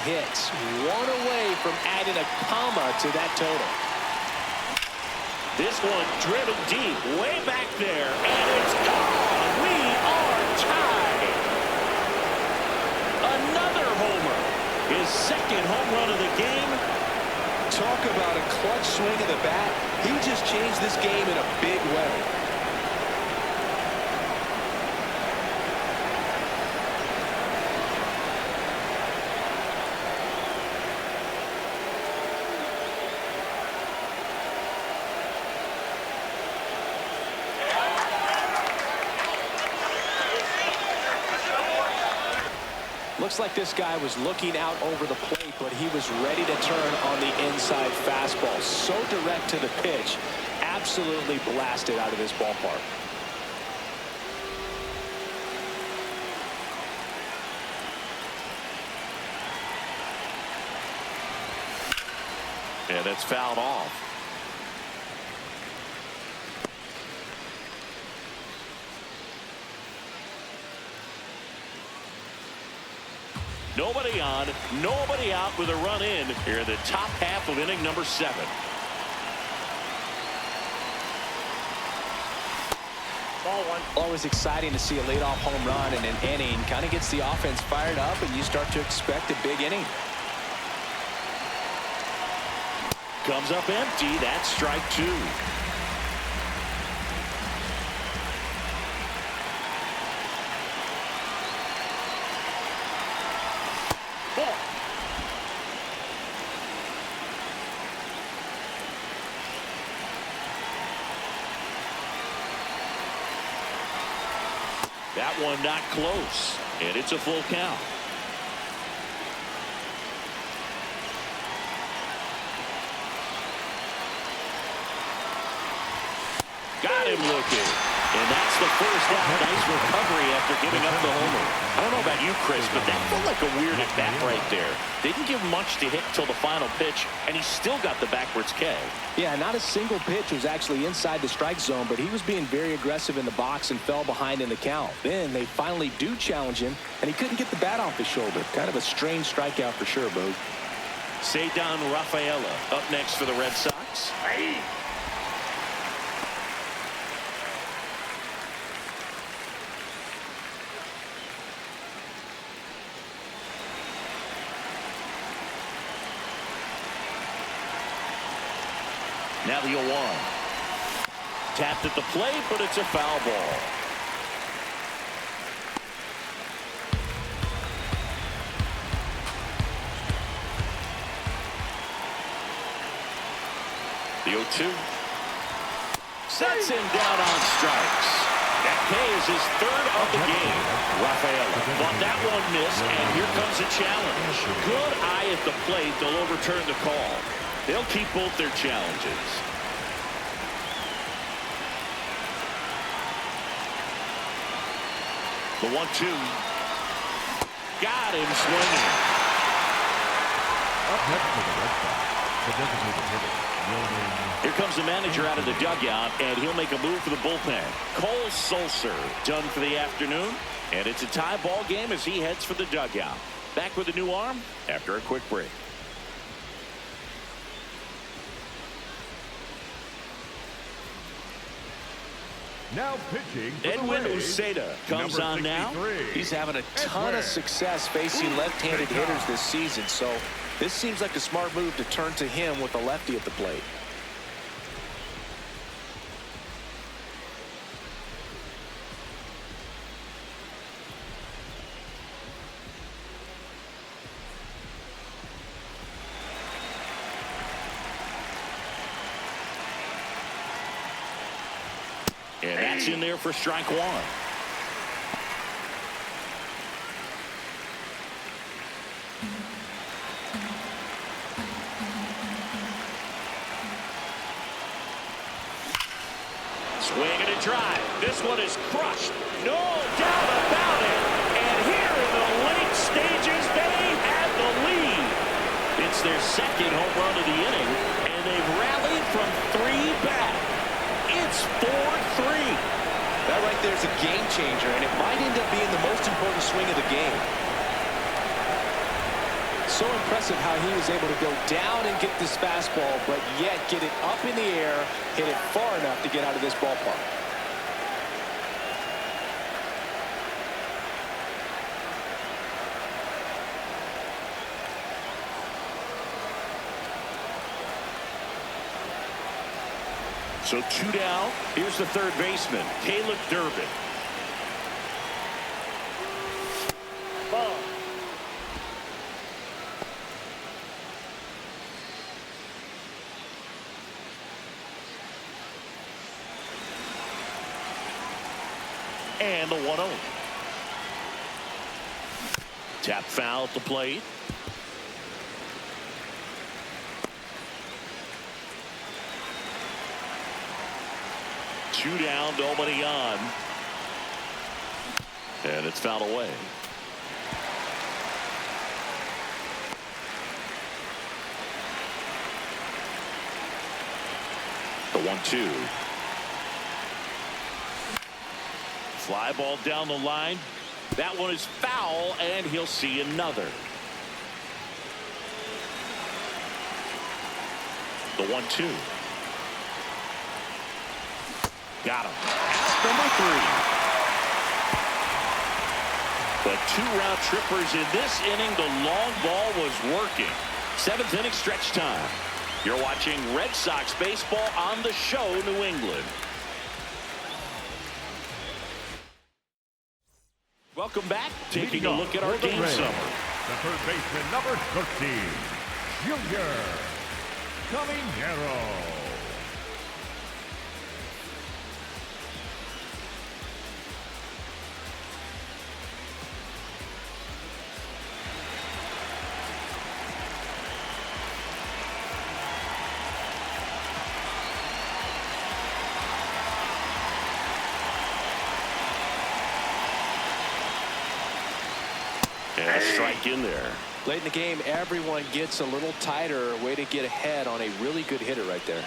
hits. 1 away from adding a comma to that total. This one driven deep, way back there, and it's gone. We are tied. Another homer. His 2nd home run of the game. Talk about a clutch swing of the bat. He just changed this game in a big way. Looks like this guy was looking out over the plate, but he was ready to turn on the inside fastball. So direct to the pitch. Absolutely blasted out of this ballpark. And it's fouled off. Nobody on, nobody out with a run in here in the top half of inning number 7. Ball 1. Always exciting to see a leadoff home run in an inning. Kind of gets the offense fired up, and you start to expect a big inning. Comes up empty. That's strike 2. That one not close, and it's a full count. Got him looking, and that's the first out. Nice recovery after giving up the homer. I don't know about you, Chris, but that felt like a weird at bat right there. Didn't give much to hit till the final pitch, and he still got the backwards K. Yeah, not a single pitch was actually inside the strike zone, but he was being very aggressive in the box and fell behind in the count. Then they finally do challenge him, and he couldn't get the bat off his shoulder. Kind of a strange strikeout for sure, Boog. Cedar Rafaela up next for the Red Sox. Hey. Now the 0-1. Tapped at the plate, but it's a foul ball. The 0-2. Sets him down on strikes. That K is his third of the game. Rafaela thought that one missed, and here comes a challenge. Good eye at the plate. They'll overturn the call. They'll keep both their challenges. The 1-2. Got him swinging. Up next for the Red Sox, the designated hitter. Here comes the manager out of the dugout, and he'll make a move for the bullpen. Cole Sulser done for the afternoon, and it's a tie ball game as he heads for the dugout. Back with a new arm after a quick break. Now pitching for Edwin the Rays, Uceta comes on now. He's having a ton of success facing left-handed hitters this season, so this seems like a smart move to turn to him with a lefty at the plate. And that's in there for strike one. Swing and a drive. This one is crushed. No doubt about it. And here in the late stages, they have the lead. It's their second home run of the inning, and they've rallied from 3 back. It's 4-3. That right there is a game changer, and it might end up being the most important swing of the game. So impressive how he was able to go down and get this fastball, but yet get it up in the air, hit it far enough to get out of this ballpark. So 2 down. Here's the third baseman, Caleb Durbin. Ball. And the 1-0. Tap foul at the plate. Two down, nobody on. And it's fouled away. The 1-2. Fly ball down the line. That one is foul, and he'll see another. The 1-2. Got him. Number 3. The 2 round trippers in this inning. The long ball was working. 7th inning stretch time. You're watching Red Sox baseball on the show, New England. Welcome back. Taking a look at our game summer. The third baseman, number 13, Junior Caminero. And a strike in there. Late in the game, everyone gets a little tighter. Way to get ahead on a really good hitter right there.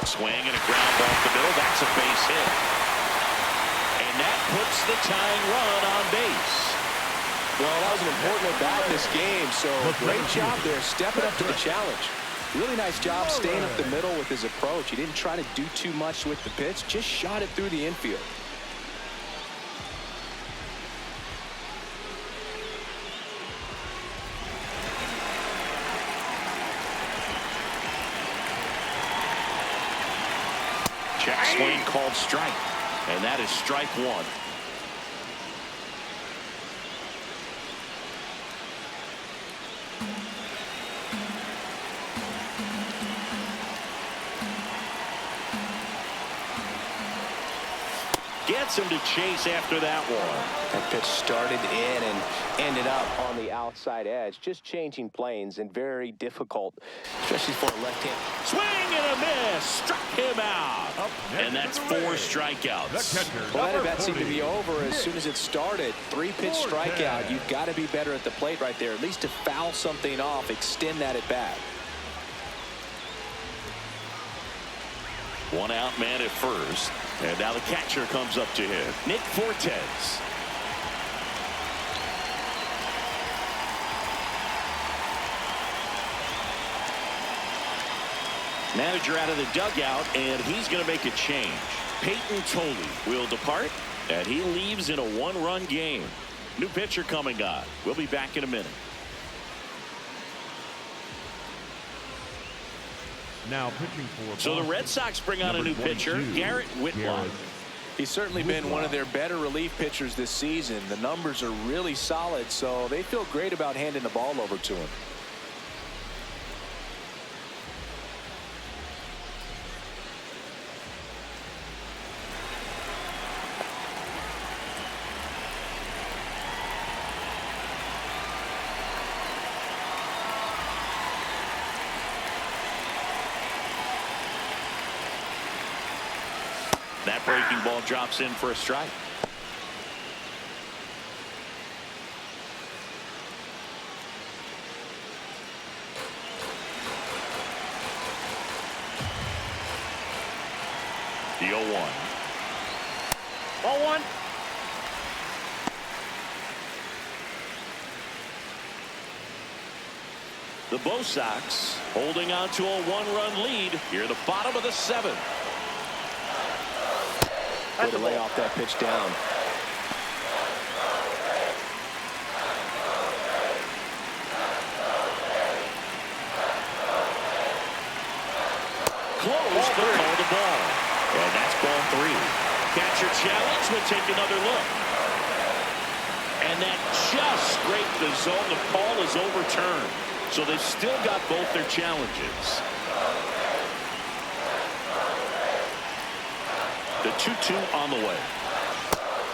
Swing and a ground ball up the middle. That's a base hit. And that puts the tying run on base. Well, that was an important at-bat in this game, so great job there, stepping up to the challenge. Really nice job staying up the middle with his approach. He didn't try to do too much with the pitch, just shot it through the infield. Check swing called strike. And that is strike 1. gets him to chase after that one. That pitch started in and ended up on the outside edge. Just changing planes and very difficult, especially for a left-hand. Swing and a miss. Struck him out. And that's 4 strikeouts. Well, that at-bat seemed to be over as soon as it started. 3-pitch strikeout. You've got to be better at the plate right there, at least to foul something off, extend that at-bat. 1 out man at first. And now the catcher comes up to him. Nick Fortes. Manager out of the dugout, and he's going to make a change. Peyton Tolley will depart, and he leaves in a 1-run game. New pitcher coming on. We'll be back in a minute. Now pitching for So the Red Sox bring on a new pitcher, Garrett Whitlock. He's certainly been one of their better relief pitchers this season. The numbers are really solid, so they feel great about handing the ball over to him. That breaking ball drops in for a strike. The 0-1. Ball 1. The Bo Sox holding on to a 1-run lead here at the bottom of the 7th. To lay off that pitch down. Close to call the ball. And that's ball 3. Catcher challenge will take another look. And that just scraped the zone. The call is overturned. So they've still got both their challenges. The 2-2 on the way.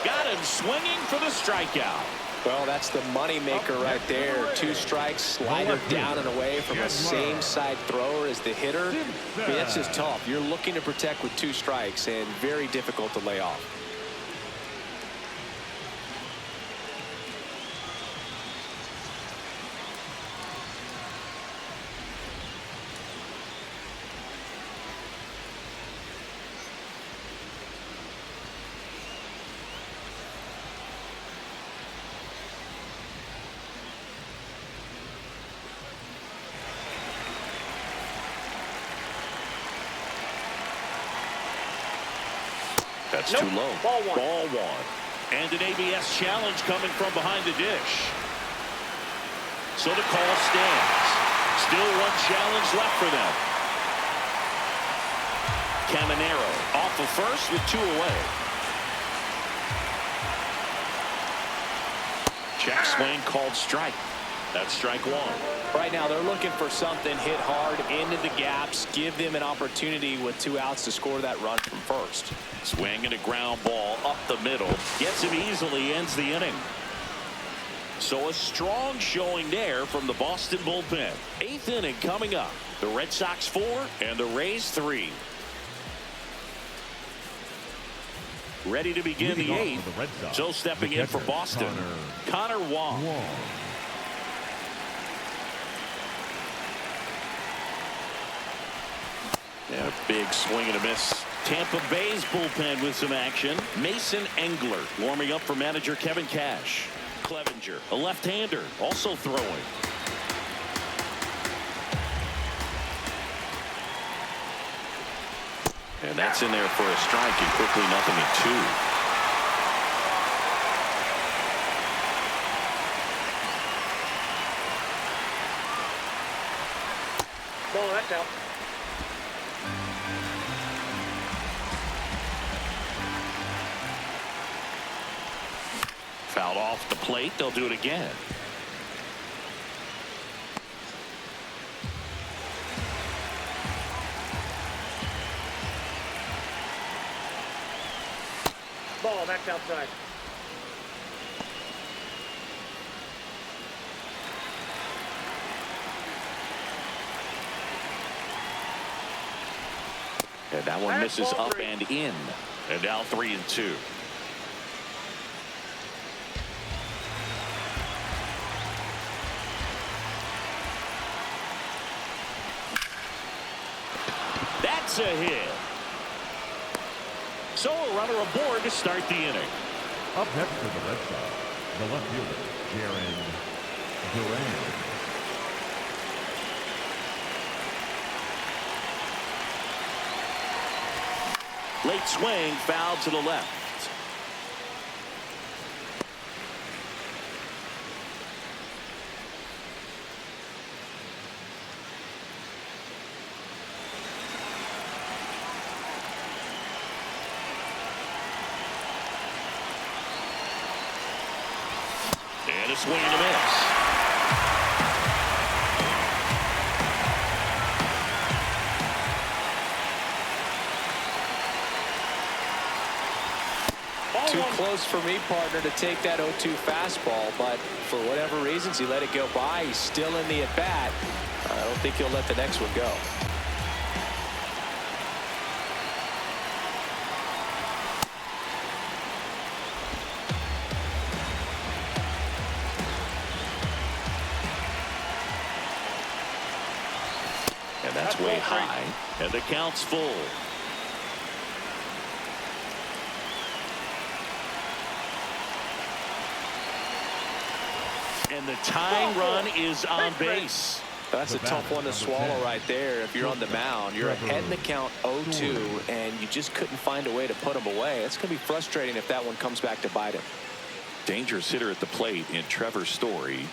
Got him swinging for the strikeout. Well, that's the money maker right there. 2 strikes, slider down and away from a same side thrower as the hitter. I mean, that's just tough. You're looking to protect with 2 strikes and very difficult to lay off. That's too low. Ball 1. Ball 1. And an ABS challenge coming from behind the dish. So the call stands. Still 1 challenge left for them. Caminero off of first with 2 away. Check swing called strike. That's strike 1. Right now they're looking for something, hit hard into the gaps, give them an opportunity with 2 outs to score that run from first. Swing and a ground ball up the middle. Gets him easily, ends the inning. So a strong showing there from the Boston bullpen. 8th inning coming up. The Red Sox 4 and the Rays 3. Ready to begin the 8th. So stepping in for Boston, Connor Wong. And a big swing and a miss. Tampa Bay's bullpen with some action. Mason Engler warming up for manager Kevin Cash. Clevenger, a left-hander, also throwing. And that's in there for a strike, and quickly nothing at 2. Ball, that's out. Fouled off the plate. They'll do it again. Ball Ball, that's outside. And that one That's misses ball up 3. and in. And now 3-2. That's a hit. So a runner aboard to start the inning. Up next for the Red Sox, the left fielder, Jarren Duran. Late swing, foul to the left. And a swing and a miss. Too close for me, partner, to take that 0-2 fastball, but for whatever reasons, he let it go by. He's still in the at-bat. I don't think he'll let the next one go. And that's way high. And the count's full. And the tying run is on base. That's a tough one to swallow right there. If you're on the mound, you're ahead in the count 0-2, and you just couldn't find a way to put him away. It's going to be frustrating if that one comes back to bite him. Dangerous hitter at the plate in Trevor Story.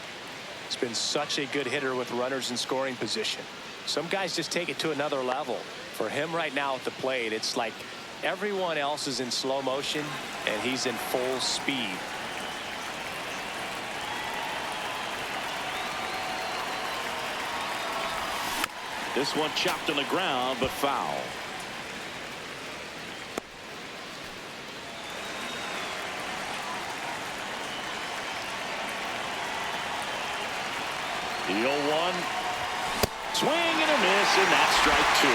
He's been such a good hitter with runners in scoring position. Some guys just take it to another level. For him right now at the plate, it's like everyone else is in slow motion, and he's in full speed. This one chopped on the ground, but foul. The 0-1. Swing and a miss, and that's strike 2.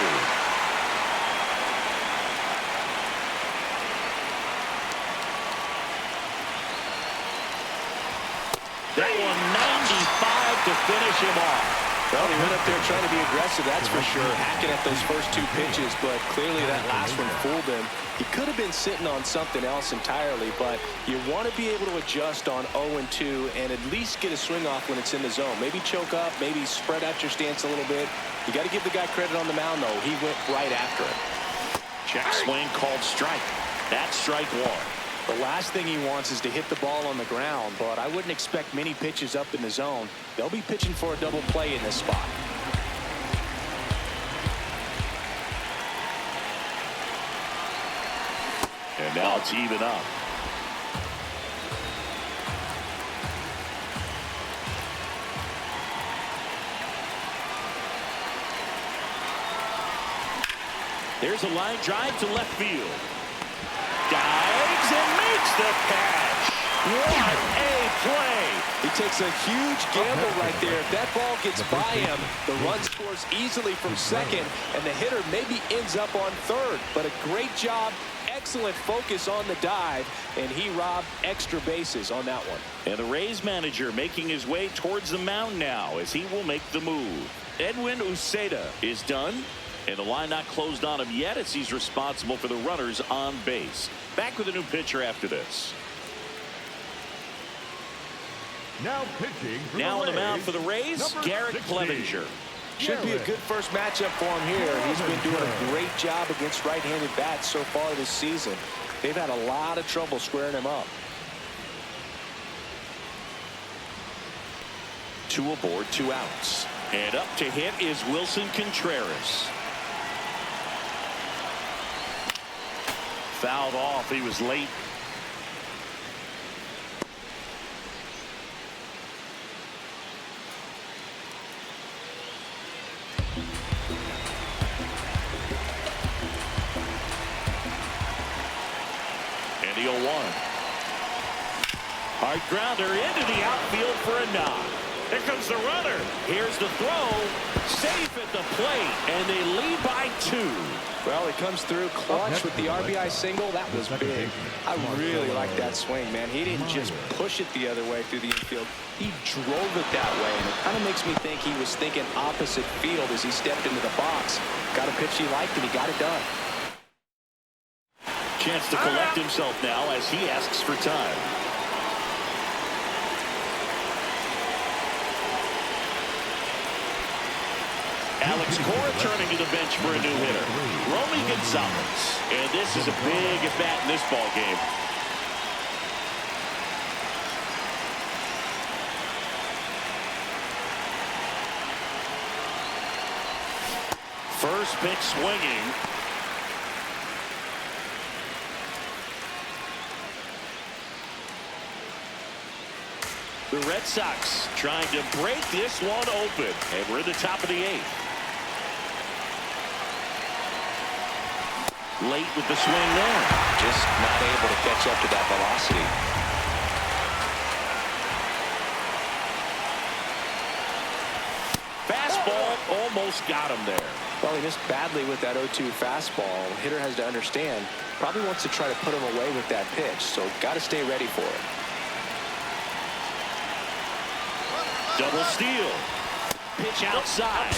That one 95 to finish him off. Well, he went up there trying to be aggressive, that's for sure, hacking at those first 2 pitches, but clearly that last one fooled him. He could have been sitting on something else entirely, but you want to be able to adjust on 0-2 and at least get a swing off when it's in the zone. Maybe choke up, maybe spread out your stance a little bit. You got to give the guy credit on the mound, though. He went right after it. Check swing called strike. That's strike 1. The last thing he wants is to hit the ball on the ground, but I wouldn't expect many pitches up in the zone. They'll be pitching for a double play in this spot. And now it's even up. There's a line drive to left field. Dives and makes the catch. What a play. He takes a huge gamble right there. If that ball gets by him, the run scores easily from second, and the hitter maybe ends up on third. But a great job, excellent focus on the dive, and he robbed extra bases on that one. And the Rays manager making his way towards the mound now as he will make the move. Edwin Uceda is done. And the line not closed on him yet as he's responsible for the runners on base. Back with a new pitcher after this. Now pitching for Now on the the mound Rays, for the Rays, number Garrett 60. Clevenger. Should be a good first matchup for him here. He's been doing a great job against right-handed bats so far this season. They've had a lot of trouble squaring him up. 2 aboard, 2 outs. And up to hit is Wilson Contreras. Fouled off. He was late. And the 0-1. Hard grounder into the outfield for a knock. Here comes the runner. Here's the throw. Safe at the plate, and they lead by 2. Well, it comes through clutch with the RBI single. That was big. I really like that swing, man. He didn't just push it the other way through the infield. He drove it that way, and it kind of makes me think he was thinking opposite field as he stepped into the box. Got a pitch he liked, and he got it done. Chance to collect himself now as he asks for time. Alex Cora turning to the bench for a new hitter, Romy Gonzalez. And this is a big at-bat in this ball game. First pitch swinging. The Red Sox trying to break this one open. And we're at the top of the 8th. Late with the swing there. Just not able to catch up to that velocity. Fastball almost got him there. Well, he missed badly with that 0-2 fastball. The hitter has to understand, probably wants to try to put him away with that pitch, so got to stay ready for it. Double steal. Pitch outside.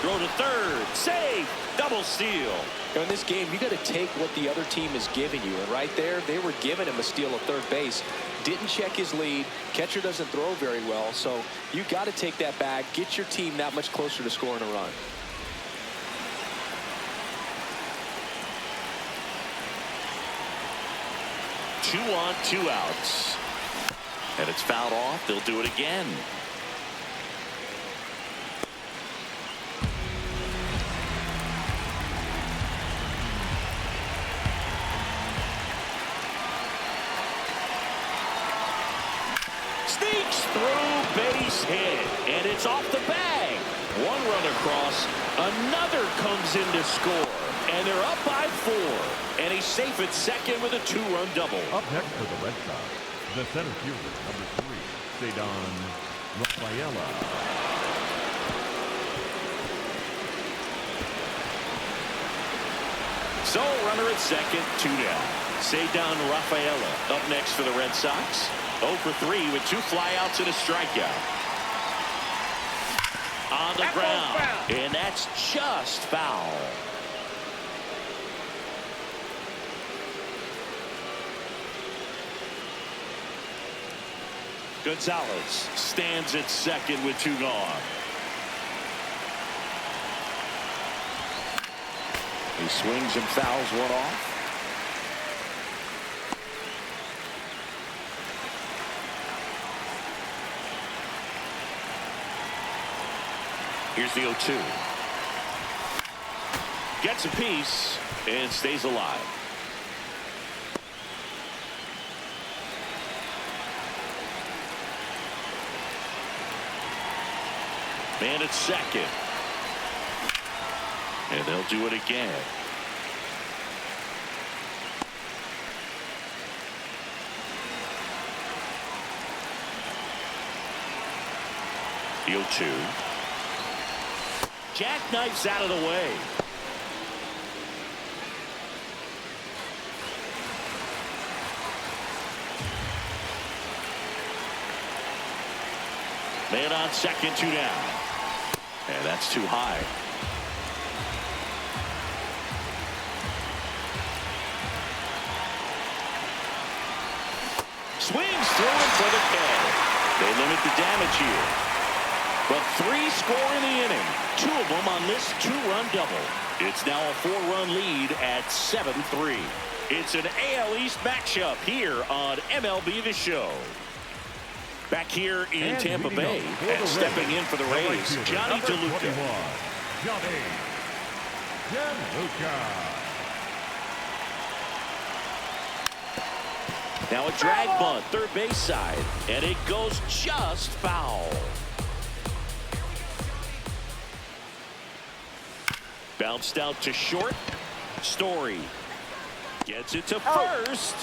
Throw to third. Save. Double steal. Now in this game, you got to take what the other team is giving you. And right there, they were giving him a steal at third base. Didn't check his lead. Catcher doesn't throw very well. So you got to take that bag. Get your team that much closer to scoring a run. Two on, 2 outs. And it's fouled off. They'll do it again. Sneaks through, base hit, and it's off the bag. One run across, another comes in to score, and they're up by 4. And he's safe at second with a 2-run double. Up next for the Red Sox, the center fielder, number 3, Cedon Rafaela. So runner at second, 2 down. Cedon Rafaela up next for the Red Sox. 0 for 3 with 2 flyouts and a strikeout. On the ground, and that's just foul. Gonzalez stands at second with 2 gone. He swings and fouls one off. Here's the 0-2. Gets a piece and stays alive. Man at second. And they'll do it again. The 0-2. Jackknifes out of the way. Man on second, 2 down. And that's too high. Swings through him for the K. They limit the damage here. But 3 score in the inning. 2 of them on this 2-run double. It's now a 4-run lead at 7-3. It's an AL East matchup here on MLB The Show. Back here in Tampa Bay, and stepping in for the Rays, Johnny DeLuca. Johnny DeLuca. Now a drag bunt, third base side, and it goes just foul. Bounced out to short. Story Gets it to first.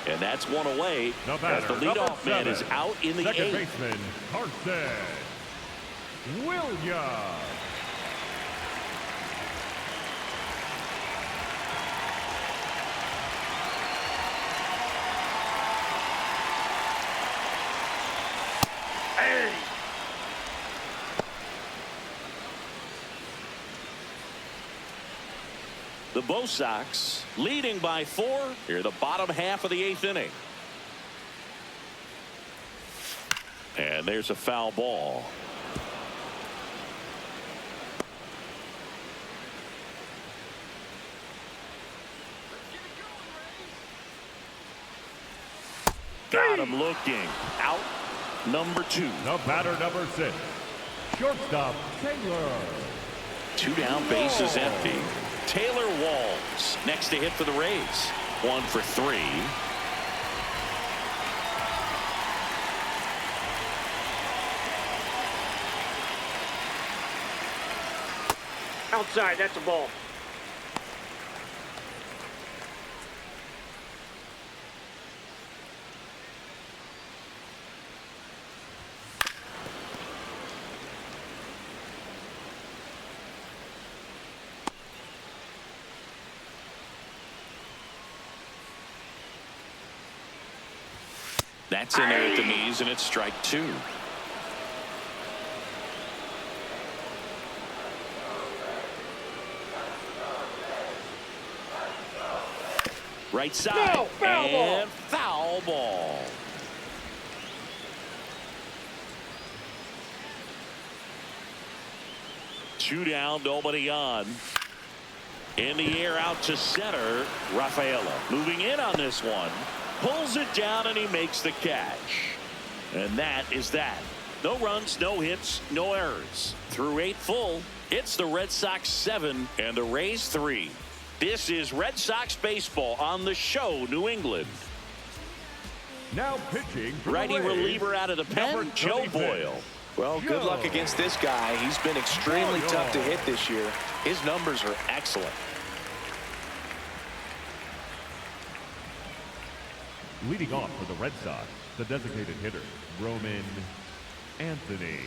And that's one away as the leadoff man is out in the second eighth. baseman, Carson Williams. Hey. The Bo Sox leading by 4 here the bottom half of the 8th inning. And there's a foul ball. Got him looking. Out number 2. The batter number 6, shortstop Taylor. 2 down, bases empty. Taylor Walls next to hit for the Rays. 1 for 3. Outside, that's a ball. That's in there at the knees, and it's strike 2. Right side. No, foul ball. And foul ball. Two down, nobody on. In the air out to center. Rafaela moving in on this one. Pulls it down and he makes the catch. And that is that. No runs, no hits, no errors. Through 8 full, it's the Red Sox 7 and the Rays 3. This is Red Sox baseball on the show, New England. Now pitching for Righty the Rays, reliever out of the pen, number Joe 26. Boyle. Well, good luck against this guy. He's been extremely tough to hit this year. His numbers are excellent. Leading off for the Red Sox, the designated hitter, Roman Anthony.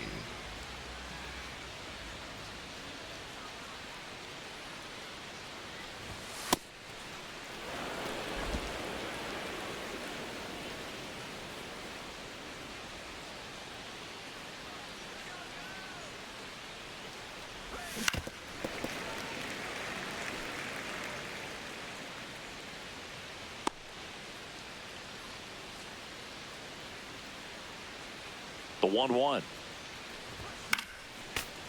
The 1-1.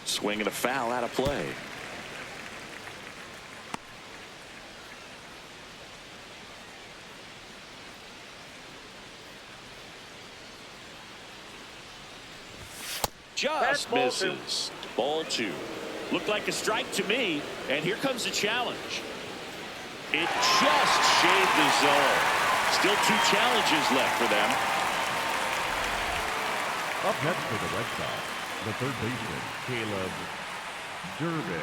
Swing and a foul out of play. Just misses. Ball 2. Looked like a strike to me, and here comes the challenge. It just shaved the zone. Still 2 challenges left for them. Up next for the Red Sox, the third baseman, Caleb Durbin.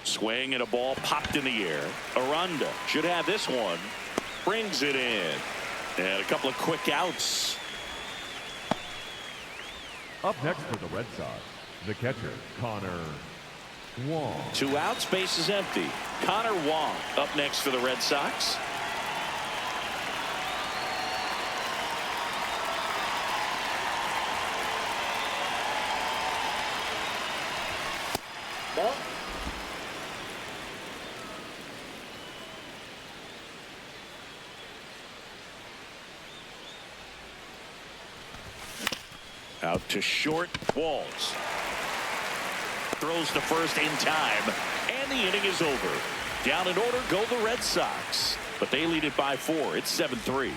Swing and a ball popped in the air. Aranda should have this one. Brings it in. And a couple of quick outs. Up next for the Red Sox, the catcher, Connor Wong. 2 outs, base is empty. Connor Wong up next for the Red Sox. Ball. Out to short. Walls throws to first in time, and the inning is over. Down in order go the Red Sox, but they lead it by 4. It's 7-3.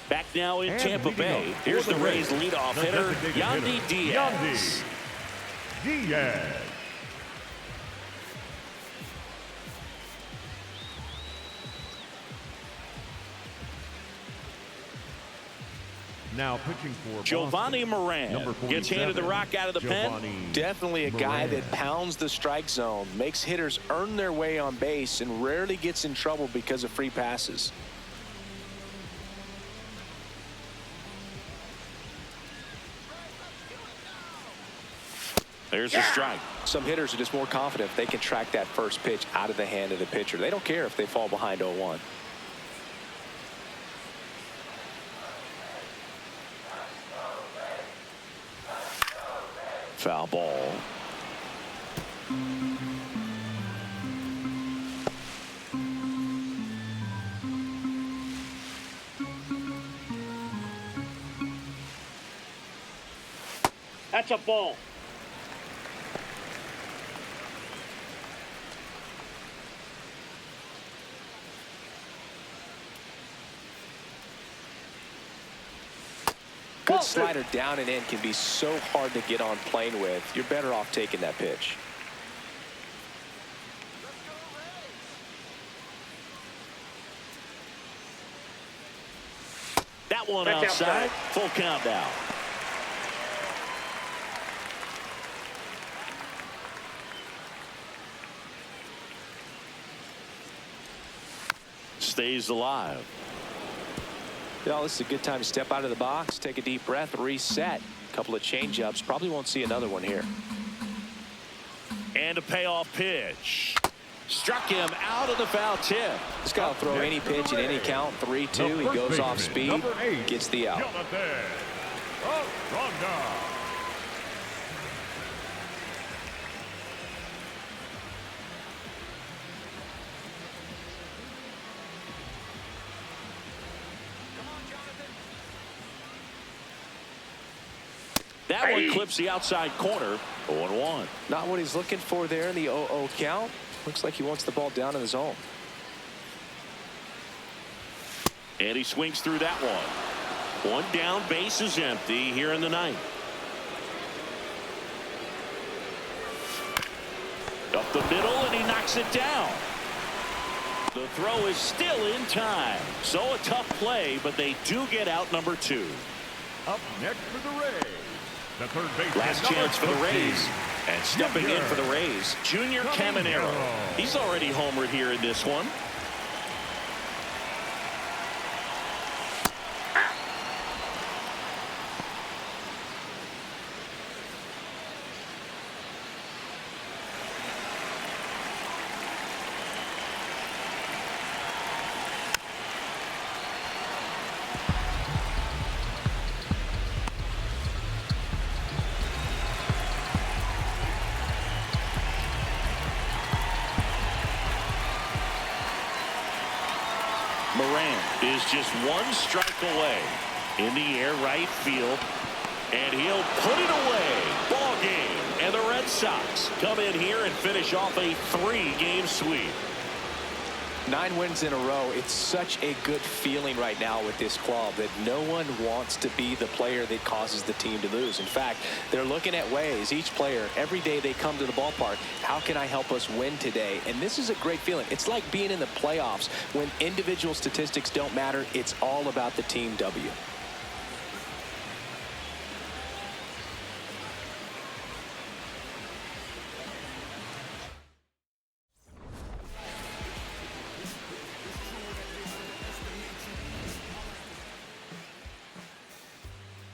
Back now in And Tampa leading Bay. off Here's for the Rays leadoff the hitter, designated Yandy hitter, Diaz. Yandy Diaz. Now pitching for Giovanni Moran gets handed the rock out of the pen. Definitely a guy that pounds the strike zone, makes hitters earn their way on base, and rarely gets in trouble because of free passes. There's a strike. Some hitters are just more confident if they can track that first pitch out of the hand of the pitcher. They don't care if they fall behind 0-1. Foul ball. That's a ball. Good slider down and in can be so hard to get on plane with. You're better off taking that pitch. That one That's outside. outside. Full count now. Stays alive. Well, this is a good time to step out of the box, take a deep breath, reset. A couple of change-ups. Probably won't see another one here. And a payoff pitch. Struck him out of the foul tip. This guy will throw any pitch at any count. 3-2. He goes off speed, gets the out. That one clips the outside corner. 0-1. Not what he's looking for there in the 0-0 count. Looks like he wants the ball down in the zone. And he swings through that one. One down, base is empty here in the ninth. Up the middle, and he knocks it down. The throw is still in time. So a tough play, but they do get out number 2. Up next for the Rays, the third baseman, Last chance for the Rays. And stepping in for the Junior Rays, Junior Caminero. He's already homered here in this one. Moran is just one strike away. In the air, right field. And he'll put it away. Ball game. And the Red Sox come in here and finish off a 3-game sweep. 9 wins in a row. It's such a good feeling right now with this club that no one wants to be the player that causes the team to lose. In fact, they're looking at ways, each player, every day they come to the ballpark, how can I help us win today? And this is a great feeling. It's like being in the playoffs when individual statistics don't matter. It's all about the team W.